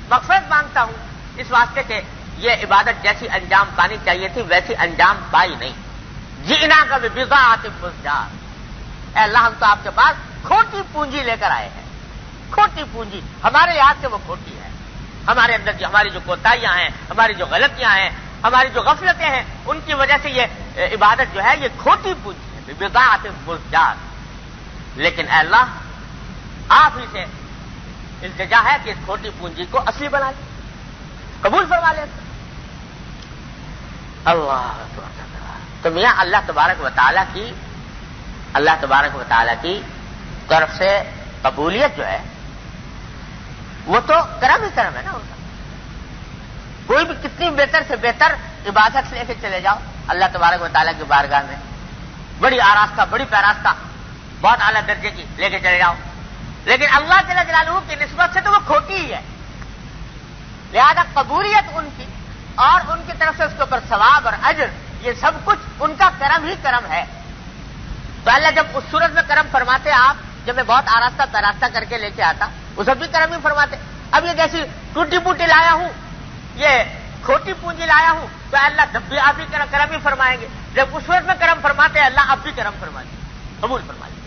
مغفرت مانگتا ہوں، اس واسطے کہ یہ عبادت جیسی انجام پانی چاہیے تھی ویسی انجام پائی نہیں۔ جئنا کا بضاعۃ مزجاۃ، اے اللہ ہم تو آپ کے پاس کھوٹی پونجی لے کر آئے ہیں، کھوٹی پونجی، ہمارے لحاظ سے وہ کھوٹی ہے، ہمارے اندر کی ہماری جو کوتاہیاں ہیں، ہماری جو غلطیاں ہیں، ہماری جو غفلتیں ہیں، ان کی وجہ سے یہ عبادت جو ہے یہ کھوٹی پونجی ہے، بضاعۃ مزجاۃ۔ لیکن اے اللہ آپ ہی سے التجا ہے کہ اس کھوٹی پونجی کو اصلی بنا لیں، قبول فرما لیں۔ اللہ تو میاں اللہ تبارک و تعالیٰ کی طرف سے قبولیت جو ہے وہ تو کرم ہی کرم ہے نا ان کا۔ کوئی بھی کتنی بہتر سے بہتر عبادت لے کے چلے جاؤ اللہ تبارک و تعالیٰ کی بارگاہ میں، بڑی آراستہ، بڑی پیراستہ، بہت اعلیٰ درجے کی لے کے چلے جاؤ، لیکن اللہ جل جلالہ کی نسبت سے تو وہ کھوٹی ہی ہے، لہذا قبولیت ان کی اور ان کی طرف سے اس کے اوپر ثواب اور اجر، یہ سب کچھ ان کا کرم ہی کرم ہے۔ تو اللہ جب اس صورت میں کرم فرماتے آپ، جب میں بہت آراستہ پیراستہ کر کے لے کے آتا، اس بھی کرم ہی فرماتے۔ اب یہ جیسی ٹوٹی پوٹی لایا ہوں، یہ کھوٹی پونجی لایا ہوں، تو اللہ جب بھی آپ ہی کرم ہی فرمائیں گے۔ جب اس صورت میں کرم فرماتے ہیں اللہ اب بھی کرم فرمائیں گے، قبول فرمائیں گے۔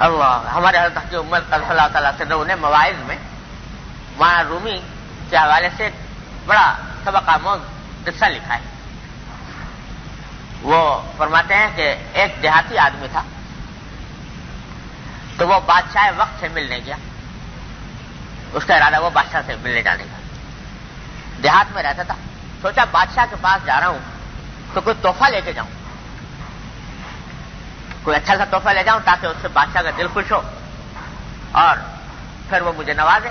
اللہ ہمارے حضرت کی امت صلی اللہ تعالیٰ سے نے مواعظ میں مولانا رومی کے حوالے سے بڑا سبق آموز قصہ لکھا ہے۔ وہ فرماتے ہیں کہ ایک دیہاتی آدمی تھا، تو وہ بادشاہ وقت سے ملنے گیا، اس کا ارادہ وہ بادشاہ سے ملنے جانے کا، دیہات میں رہتا تھا، سوچا بادشاہ کے پاس جا رہا ہوں تو کوئی تحفہ لے کے جاؤں، کوئی اچھا سا تحفہ لے جاؤں تاکہ اس سے بادشاہ کا دل خوش ہو اور پھر وہ مجھے نوازے۔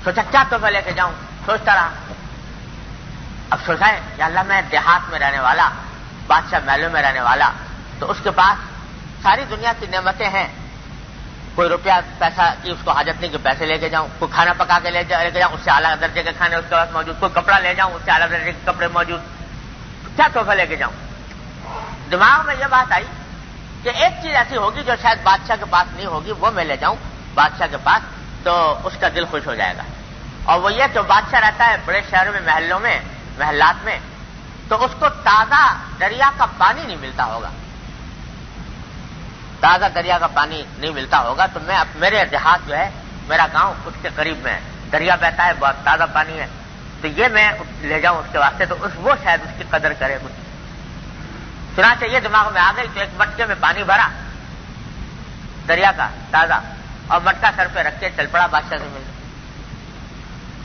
سوچا کیا تحفہ لے کے جاؤں، سوچتا رہا، اب سوچا ہے یا اللہ میں دیہات میں رہنے والا، بادشاہ محلوں میں رہنے والا، تو اس کے پاس ساری دنیا کی نعمتیں ہیں، کوئی روپیہ پیسہ کی اس کو حاجت نہیں کہ پیسے لے کے جاؤں، کوئی کھانا پکا کے لے کے جاؤں، اس سے اعلیٰ درجے کے کھانے اس کے پاس موجود، کوئی کپڑا لے جاؤں، اس سے اعلیٰ درجے کے کپڑے موجود، کیا تحفہ لے کے جاؤں۔ دماغ میں یہ بات آئی کہ ایک چیز ایسی ہوگی جو شاید بادشاہ کے پاس نہیں ہوگی، وہ میں لے جاؤں بادشاہ کے پاس تو اس کا دل خوش ہو جائے گا۔ اور وہ یہ کہ بادشاہ رہتا ہے بڑے شہروں میں، محلوں میں، محلات میں، تو اس کو تازہ دریا کا پانی نہیں ملتا ہوگا، تازہ دریا کا پانی نہیں ملتا ہوگا، تو میں میرے دیہات جو ہے، میرا گاؤں اس کے قریب میں دریا بہتا ہے، بہت تازہ پانی ہے، تو یہ میں لے جاؤں اس کے واسطے، تو وہ شاید اس کی قدر کرے کچھ۔ چنانچہ یہ دماغ میں آ گئی تو ایک مٹکے میں پانی بھرا دریا کا تازہ، اور مٹکا سر پہ رکھ کے چل پڑا بادشاہ سے ملنے۔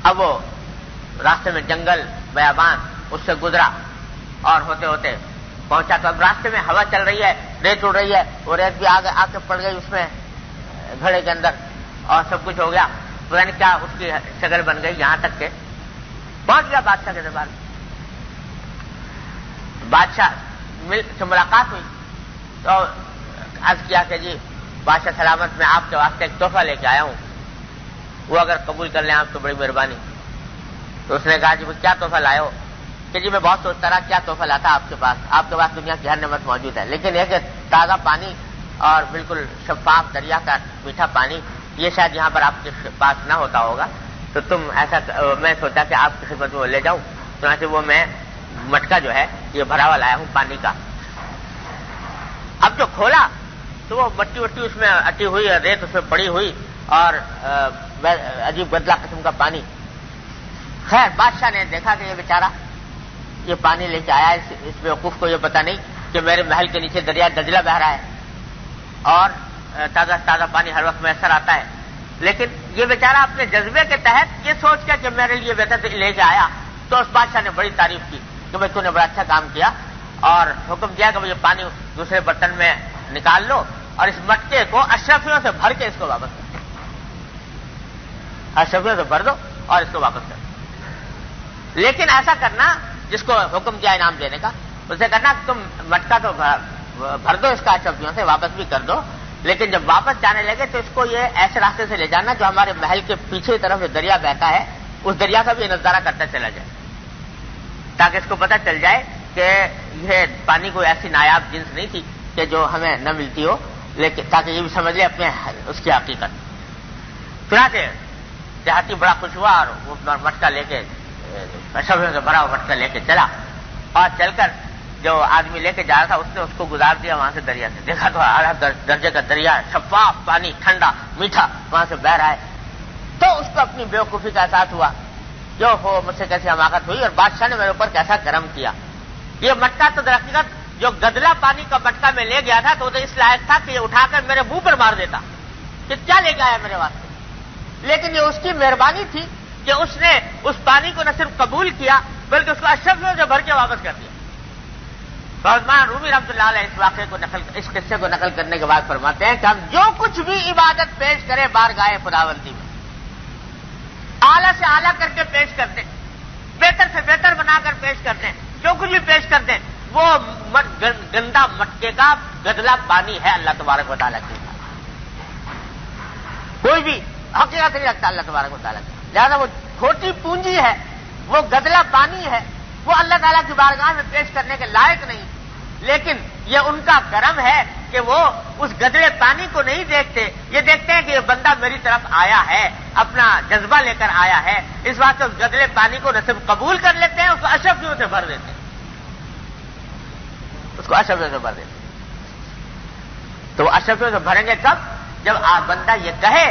اب وہ راستے میں جنگل بیابان اس سے گزرا اور ہوتے ہوتے پہنچا، تو اب راستے میں ہوا چل رہی ہے، ریت اڑ رہی ہے، وہ ریت بھی آگے آ کے پڑ گئی اس میں گھڑے کے اندر، اور سب کچھ ہو گیا، پتہ نہیں کیا اس کی شکل بن گئی، یہاں تک کہ پہنچ گیا بادشاہ کے دربار میں۔ بادشاہ سے ملاقات ہوئی تو عرض کیا کہ جی بادشاہ سلامت، میں آپ کے واسطے ایک تحفہ لے کے آیا ہوں، وہ اگر قبول کر لیں آپ تو بڑی مہربانی۔ تو اس نے کہا جی وہ کیا تحفہ لائے ہو؟ کہ جی میں بہت سوچتا رہا کیا تحفہ لاتا آپ کے پاس دنیا کی ہر نعمت موجود ہے، لیکن یہ کہ تازہ پانی اور بالکل شفاف دریا کا میٹھا پانی یہ شاید یہاں پر آپ کے پاس نہ ہوتا ہوگا، تو تم ایسا، میں سوچا کہ آپ کی خدمت میں لے جاؤں، چنانچہ وہ میں مٹکا جو ہے یہ بھرا ہوا لایا ہوں پانی کا۔ اب جو کھولا تو وہ مٹی وٹی اس میں اٹی ہوئی، ریت اس میں پڑی ہوئی، اور عجیب گدلا قسم کا پانی۔ خیر بادشاہ نے دیکھا کہ یہ بیچارہ یہ پانی لے کے آیا، اس بیوقوف کو یہ پتا نہیں کہ میرے محل کے نیچے دریا دجلہ بہ رہا ہے اور تازہ تازہ پانی ہر وقت میسر آتا ہے، لیکن یہ بیچارہ اپنے جذبے کے تحت یہ سوچ کے کہ میرے لیے بہتر لے کے آیا، تو اس بادشاہ نے بڑی تعریف کی کہ بھائی تو نے بڑا اچھا کام کیا، اور حکم دیا کہ یہ پانی دوسرے برتن میں نکال لو اور اس مٹکے کو اشرفیوں سے بھر کے اس کو واپس کر دو، اشرفیوں سے بھر دو اور اس کو واپس کر دو۔ لیکن ایسا کرنا جس کو حکم دیا انعام دینے کا، اسے کرنا تم مٹکا تو بھر دو اس کا اشرفیوں سے، واپس بھی کر دو، لیکن جب واپس جانے لگے تو اس کو یہ ایسے راستے سے لے جانا جو ہمارے محل کے پیچھے کی طرف دریا بہتا ہے، اس دریا کا بھی نظارہ کرتا چلا جائے، تاکہ اس کو پتہ چل جائے کہ یہ پانی کوئی ایسی نایاب جنس نہیں تھی کہ جو ہمیں نہ ملتی ہو، لیکن تاکہ یہ بھی سمجھ لے اپنے اس کی حقیقت۔ چنانچہ دیہاتی بڑا خوش ہوا اور وہ مٹکا لے کے، اشرفیوں سے بھرا ہوا مٹکا لے کے چلا، اور چل کر جو آدمی لے کے جا رہا تھا اس نے اس کو گزار دیا وہاں سے دریا سے، دیکھا تو اعلیٰ درجے کا دریا، شفاف پانی، ٹھنڈا میٹھا وہاں سے بہ رہا ہے، تو اس کو اپنی بیوقوفی کا احساس ہوا، جو ہو مجھ سے کیسی حماقت ہوئی اور بادشاہ نے میرے اوپر کیسا کرم کیا۔ یہ مٹکا تو درحقیقت جو گدلا پانی کا مٹکا میں لے گیا تھا تو اس لائق تھا کہ یہ اٹھا کر میرے منہ پر مار دیتا کہ کیا لے کے آیا میرے واسطے، لیکن یہ اس کی مہربانی تھی کہ اس نے اس پانی کو نہ صرف قبول کیا بلکہ اس کو اشرفیوں سے بھر کے واپس کر دیا۔ مولانا رومی رحمۃ اللہ علیہ اس واقعے کو اس قصے کو نقل کرنے کے بعد فرماتے ہیں کہ ہم جو کچھ بھی عبادت پیش کریں بارگاہ خداوندی میں، اعلیٰ سے اعلیٰ کر کے پیش کر دیں، بہتر سے بہتر بنا کر پیش کر دیں، جو کچھ بھی پیش کر دیں وہ گندا مٹکے کا گدلا پانی ہے اللہ تبارک و تعالیٰ کے ساتھ، کوئی بھی حقیقت نہیں رکھتا اللہ تبارک و تعالیٰ کی، لہٰذا وہ کھوٹی پونجی ہے، وہ گدلا پانی ہے، وہ اللہ تعالیٰ کی بارگاہ میں پیش کرنے کے لائق نہیں، لیکن یہ ان کا کرم ہے کہ وہ اس گدلے پانی کو نہیں دیکھتے، یہ دیکھتے ہیں کہ یہ بندہ میری طرف آیا ہے، اپنا جذبہ لے کر آیا ہے، اس واسطے اس گدلے پانی کو نہ صرف قبول کر لیتے ہیں، اس کو اشرفیوں سے بھر دیتے ہیں، اس کو اشرفیوں سے بھر دیتے ہیں۔ تو وہ اشرفیوں سے بھریں گے کب؟ جب آپ بندہ یہ کہے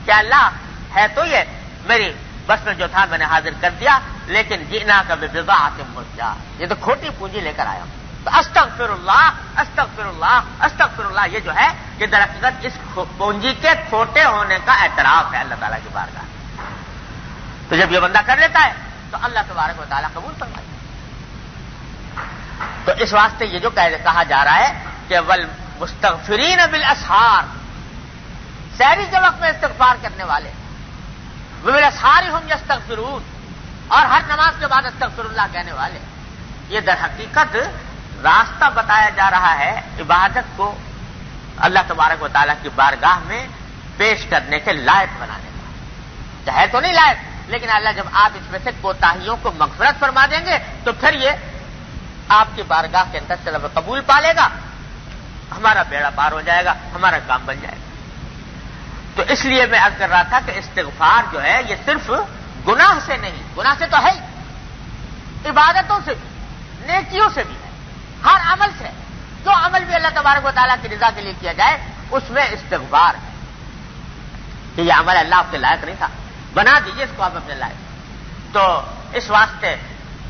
کہ اللہ ہے تو یہ میری بس میں جو تھا میں نے حاضر کر دیا، لیکن جینا کا بضاعت مزجاہ، یہ تو کھوٹی پونجی لے کر آیا ہوں، تو استغفر اللہ استغفر اللہ استغفر اللہ، یہ جو ہے یہ درحقیقت اس پونجی کے کھوٹے ہونے کا اعتراف ہے اللہ تعالیٰ کی بارگاہ۔ تو جب یہ بندہ کر لیتا ہے تو اللہ تبارک و تعالیٰ قبول فرمائے۔ تو اس واسطے یہ جو کہا جا رہا ہے کہ والمستغفرین بالاسحار، سحری کے وقت میں استغفار کرنے والے، وبالاسحار ہم یستغفرون، اور ہر نماز کے بعد استغفر اللہ کہنے والے، یہ در حقیقت راستہ بتایا جا رہا ہے عبادت کو اللہ تبارک و تعالیٰ کی بارگاہ میں پیش کرنے کے لائق بنانے کا۔ ہے تو نہیں لائق، لیکن اللہ جب آپ اس میں سے کوتاہیوں کو مغفرت فرما دیں گے تو پھر یہ آپ کی بارگاہ کے اندر طلب قبول پالے گا، ہمارا بیڑا پار ہو جائے گا، ہمارا کام بن جائے گا۔ تو اس لیے میں عرض کر رہا تھا کہ استغفار جو ہے یہ صرف گناہ سے نہیں، گناہ سے تو ہے ہی، عبادتوں سے بھی، نیکیوں سے بھی ہے، ہر عمل سے، جو عمل بھی اللہ تبارک و تعالیٰ کی رضا کے لیے کیا جائے اس میں استغفار ہے کہ یہ عمل اللہ آپ کے لائق نہیں تھا، بنا دیجیے اس کو آپ اپنے لائق۔ تو اس واسطے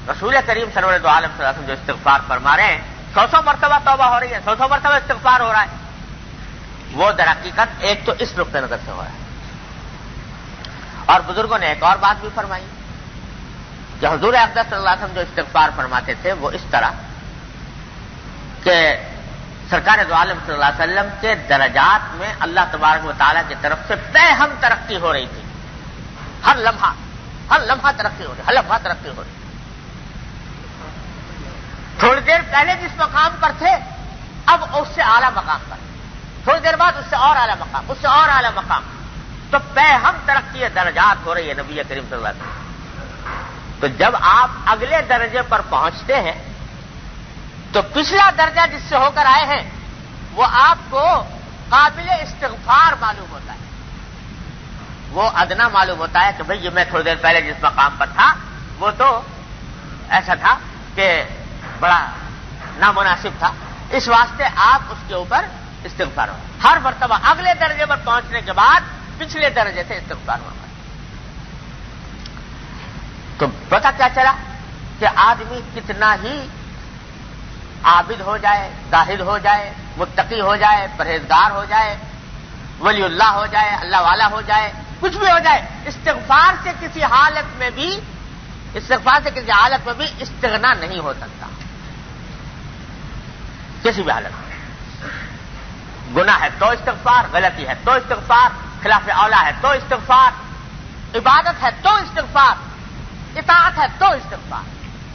رسول کریم سرور دو عالم صلی اللہ علیہ وسلم جو استغفار فرما رہے ہیں، 100 مرتبہ توبہ ہو رہی ہے، 100 مرتبہ استغفار ہو رہا ہے، وہ در حقیقت ایک تو اس نقطۂ نظر سے ہو رہا ہے۔ اور بزرگوں نے ایک اور بات بھی فرمائی کہ حضور اقدس صلی اللہ علیہ وسلم جو استغفار فرماتے تھے وہ اس طرح کہ سرکار دو عالم صلی اللہ علیہ وسلم کے درجات میں اللہ تبارک و تعالیٰ کی طرف سے بے ترقی ہو رہی تھی، ہر لمحہ ترقی ہو رہی، ہر لمحہ ترقی ہو رہی۔ تھوڑی دیر پہلے جس مقام پر تھے اب اس سے اعلیٰ مقام پر، تھوڑی دیر بعد اس سے اور اعلیٰ مقام، اس سے اور اعلیٰ مقام، تو ہم ترقی درجات ہو رہی ہے نبی کریم صلی اللہ علیہ وسلم۔ تو جب آپ اگلے درجے پر پہنچتے ہیں تو پچھلا درجہ جس سے ہو کر آئے ہیں وہ آپ کو قابل استغفار معلوم ہوتا ہے، وہ ادنا معلوم ہوتا ہے کہ بھئی یہ میں تھوڑی دیر پہلے جس مقام پر تھا وہ تو ایسا تھا کہ بڑا نامناسب تھا، اس واسطے آپ اس کے اوپر استغفار ہو، ہر مرتبہ اگلے درجے پر پہنچنے کے بعد پچھلے درجے سے استغفار ہوگا۔ تو پتہ کیا چلا کہ آدمی کتنا ہی عابد ہو جائے، زاہد ہو جائے، متقی ہو جائے، پرہیزگار ہو جائے، ولی اللہ ہو جائے، اللہ والا ہو جائے، کچھ بھی ہو جائے، استغفار سے کسی حالت میں بھی استغنا نہیں ہو سکتا، کسی بھی حالت میں۔ گناہ ہے تو استغفار، غلطی ہے تو استغفار، خلاف اولا ہے تو استغفار، عبادت ہے تو استغفار، اطاعت ہے تو استغفار،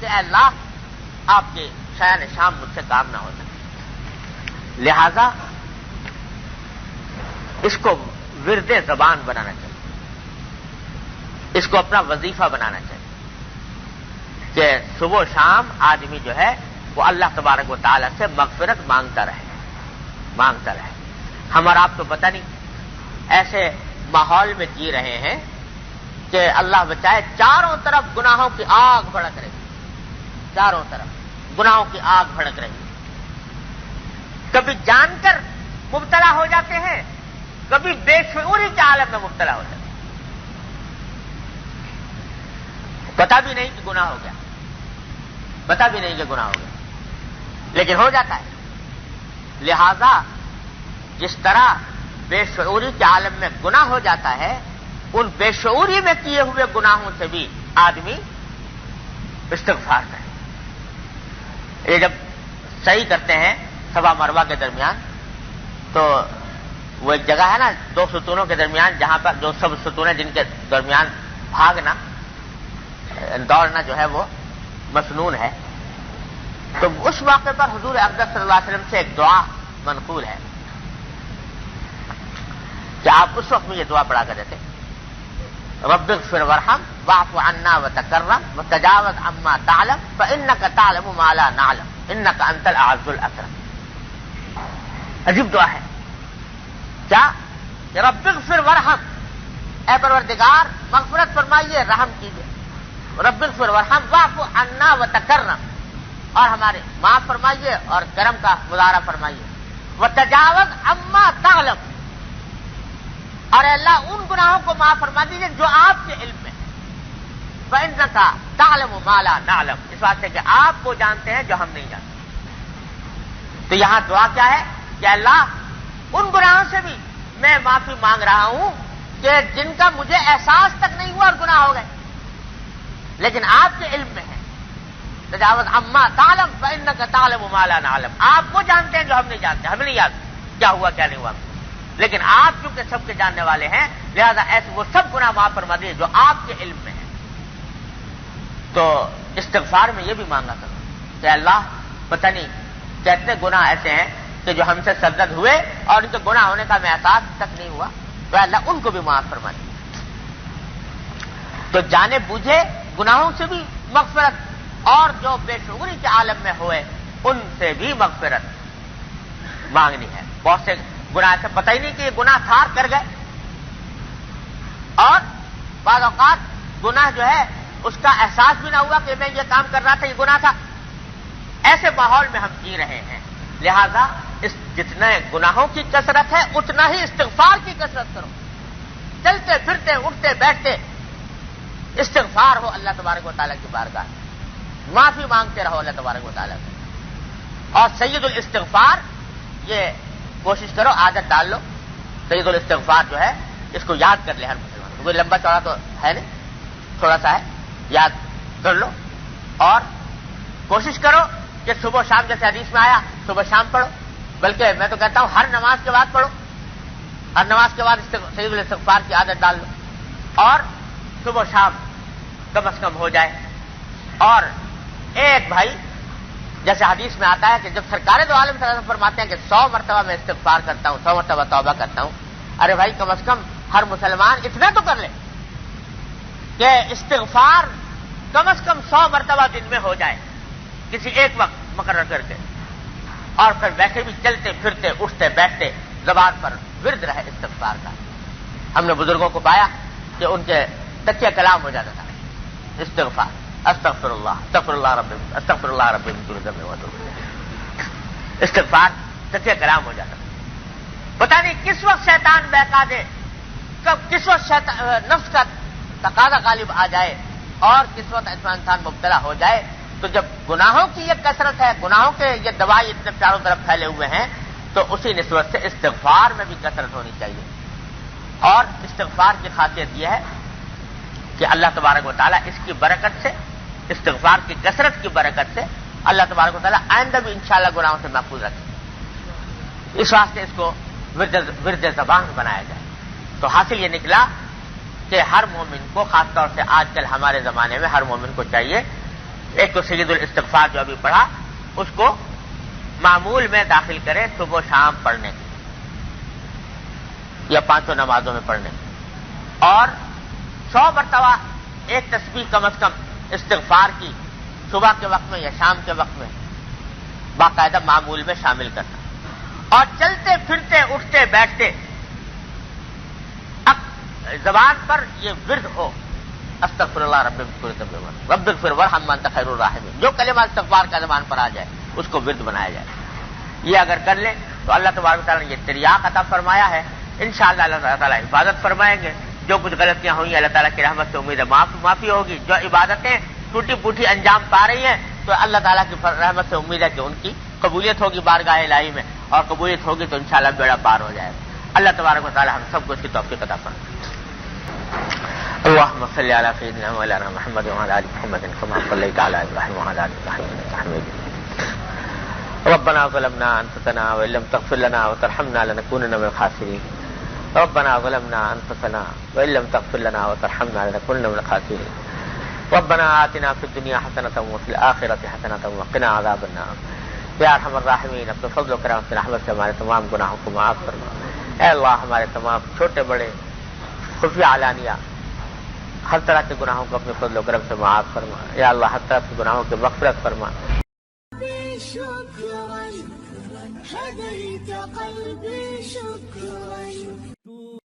کہ اے اللہ آپ کے شایان شام مجھ سے کام نہ ہو سکے۔ لہذا اس کو ورد زبان بنانا چاہیے، اس کو اپنا وظیفہ بنانا چاہیے کہ صبح و شام آدمی جو ہے وہ اللہ تبارک و تعالیٰ سے مغفرت مانگتا رہے۔ ہم اور آپ تو پتہ نہیں ایسے ماحول میں جی رہے ہیں کہ اللہ بچائے، چاروں طرف گناہوں کی آگ بھڑک رہی، چاروں طرف گناہوں کی آگ بھڑک رہی، کبھی جان کر مبتلا ہو جاتے ہیں، کبھی بے شعوری کے عالم میں مبتلا ہو جاتے ہیں، پتہ بھی نہیں کہ گناہ ہو گیا، پتہ بھی نہیں کہ گناہ ہو گیا، لیکن ہو جاتا ہے۔ لہذا جس طرح بے شعوری کے عالم میں گناہ ہو جاتا ہے، ان بے شعوری میں کیے ہوئے گناہوں سے بھی آدمی استغفار کرے۔ یہ جب صحیح کرتے ہیں صفا مروہ کے درمیان تو وہ ایک جگہ ہے نا دو ستونوں کے درمیان، جہاں پر جو سب ستونیں جن کے درمیان بھاگنا دوڑنا جو ہے وہ مسنون ہے، تو اس موقع پر حضور اقدس صلی اللہ علیہ وسلم سے ایک دعا منقول ہے کہ آپ اس وقت میں یہ دعا پڑھا کرتے تھے رب اغفر وارحم واعف عنا وتکرم وتجاوز عما تعلم فانک تعلم ما لا نعلم انک انت الاعز الاکرم. عجیب دعا ہے. کیا کہ رب اغفر وارحم، اے پروردگار مغفرت فرمائیے، رحم کیجیے. رب اغفر وارحم واعف عنا وتکرم، اور ہمارے معاف فرمائیے اور کرم کا مظاہرہ فرمائیے. وتجاوز عما تعلم، اور اللہ ان گناہوں کو معاف فرما دیجیے جو آپ کے علم میں. فإنک تعلم ما لا نعلم، اس واسطے کہ آپ وہ جانتے ہیں جو ہم نہیں جانتے. تو یہاں دعا کیا ہے کہ اللہ ان گناہوں سے بھی میں معافی مانگ رہا ہوں کہ جن کا مجھے احساس تک نہیں ہوا اور گناہ ہو گئے، لیکن آپ کے علم میں ہے. تجاوز عما تعلم فإنک تعلم ما لا نعلم، آپ وہ جانتے ہیں جو ہم نہیں جانتے، ہمیں نہیں یاد کیا ہوا کیا نہیں ہوا، لیکن آپ چونکہ سب کے جاننے والے ہیں لہذا ایسے وہ سب گناہ معاف فرما دیے جو آپ کے علم میں ہیں. تو استغفار میں یہ بھی مانگا کرو کہ اللہ پتہ نہیں کتنے گناہ ایسے ہیں کہ جو ہم سے سرزد ہوئے اور ان کے گناہ ہونے کا ہمیں احساس تک نہیں ہوا، تو اللہ ان کو بھی معاف فرما دے. تو جانے بوجھے گناہوں سے بھی مغفرت، اور جو بے شعوری کے عالم میں ہوئے ان سے بھی مغفرت مانگنی ہے. بہت سے گناہ سے پتہ ہی نہیں کہ یہ گناہ تھا کر گئے، اور بعض اوقات گناہ جو ہے اس کا احساس بھی نہ ہوا کہ میں یہ کام کر رہا تھا، یہ گناہ تھا. ایسے ماحول میں ہم جی رہے ہیں، لہذا اس جتنے گناہوں کی کثرت ہے اتنا ہی استغفار کی کثرت کرو. چلتے پھرتے اٹھتے بیٹھتے استغفار ہو اللہ تبارک و تعالیٰ کی بارگاہ، معافی مانگتے رہو اللہ تبارک و تعالیٰ سے. اور سید الاستغفار یہ کوشش کرو، عادت ڈال لو. سید الاستغفار جو ہے اس کو یاد کر لے ہر مسلمان. کوئی لمبا چوڑا تو ہے نہیں، تھوڑا سا ہے، یاد کر لو. اور کوشش کرو کہ صبح شام جیسے حدیث میں آیا صبح شام پڑھو، بلکہ میں تو کہتا ہوں ہر نماز کے بعد پڑھو. ہر نماز کے بعد سید الاستغفار کی عادت ڈال لو، اور صبح شام کم از کم ہو جائے. اور ایک بھائی جیسے حدیث میں آتا ہے کہ جب سرکار دو عالم صلی اللہ علیہ وسلم فرماتے ہیں کہ 100 مرتبہ میں استغفار کرتا ہوں، 100 مرتبہ توبہ کرتا ہوں، ارے بھائی کم از کم ہر مسلمان اتنا تو کر لے کہ استغفار کم از کم 100 مرتبہ دن میں ہو جائے کسی ایک وقت مقرر کر کے. اور پھر ویسے بھی چلتے پھرتے اٹھتے بیٹھتے زبان پر ورد رہے استغفار کا. ہم نے بزرگوں کو پایا کہ ان کے تکیہ کلام ہو جاتا تھا استغفار، استغفر اللہ رب استغفر اللہ رب من كل ذنب واتوب الیہ. استغفار تکیہ کلام ہو جاتا تھا. پتہ نہیں کس وقت شیطان بہکا دے، کس وقت نفس کا تقاضا غالب آ جائے اور کس وقت انسان مبتلا ہو جائے. تو جب گناہوں کی یہ کثرت ہے، گناہوں کے یہ دوائی اتنے چاروں طرف پھیلے ہوئے ہیں، تو اسی نسبت سے استغفار میں بھی کثرت ہونی چاہیے. اور استغفار کی خاصیت یہ ہے کہ اللہ تبارک و تعالیٰ اس کی برکت سے، استغفار کی کثرت کی برکت سے اللہ تبارک و تعالیٰ آئندہ بھی انشاءاللہ گناہوں سے محفوظ رکھے. اس واسطے اس کو ورد زبان بنایا جائے. تو حاصل یہ نکلا کہ ہر مومن کو، خاص طور سے آج کل ہمارے زمانے میں ہر مومن کو چاہیے ایک تو سید الاستغفار جو ابھی پڑھا اس کو معمول میں داخل کرے صبح و شام پڑھنے کی یا 5 نمازوں میں پڑھنے کی. اور 100 مرتبہ ایک تسبیح کم از کم استغفار کی صبح کے وقت میں یا شام کے وقت میں باقاعدہ معمول میں شامل کرنا. اور چلتے پھرتے اٹھتے بیٹھتے زبان پر یہ ورد ہو، استغفر اللہ رب من كل ذنب رب اغفر وارحم انت خیر الراحمین. جو کلمہ استغفار کا زبان پر آ جائے اس کو ورد بنایا جائے. یہ اگر کر لیں تو اللہ تبارک و تعالیٰ نے یہ تریاق عطا فرمایا ہے. انشاءاللہ اللہ تعالیٰ حفاظت فرمائیں گے. جو کچھ غلطیاں ہوئی اللہ تعالیٰ کی رحمت سے امید ہے معافی ہوگی. جو عبادتیں ٹوٹی پوٹی انجام پا رہی ہیں تو اللہ تعالیٰ کی رحمت سے امید ہے کہ ان کی قبولیت ہوگی بارگاہ الہی میں، اور قبولیت ہوگی تو انشاءاللہ بیڑا پار ہو جائے گا. اللہ تبارک و تعالیٰ ہم سب کو اس کی توفیق عطا فرمائے. اللهم صل على سيدنا مولانا محمد وعلى ال محمد كما صليت على ابراهيم وعلى ال ابراهيم انك حميد مجيد. ربنا ظلمنا انفسنا وان لم تغفر لنا وترحمنا لنكونن من الخاسرين. ربنا ظلمنا انفسنا وان لم تغفر لنا وترحمنا لنكونن من الخاسرين. ربنا آتنا في الدنيا حسنة وفي الآخرة حسنة وقنا عذاب النار. یا ارحم الراحمین اپنے فضل و کرم سے رحمت سے ہمارے تمام گناہوں کو معاف فرما. اے اللہ ہمارے تمام چھوٹے بڑے خفیہ علانیہ ہر طرح کے گناہوں کو اپنے فضل و کرم سے معاف فرما. یا اللہ ہر طرح کے گناہوں کی مغفرت فرما. شكرا هديت قلبي شكرا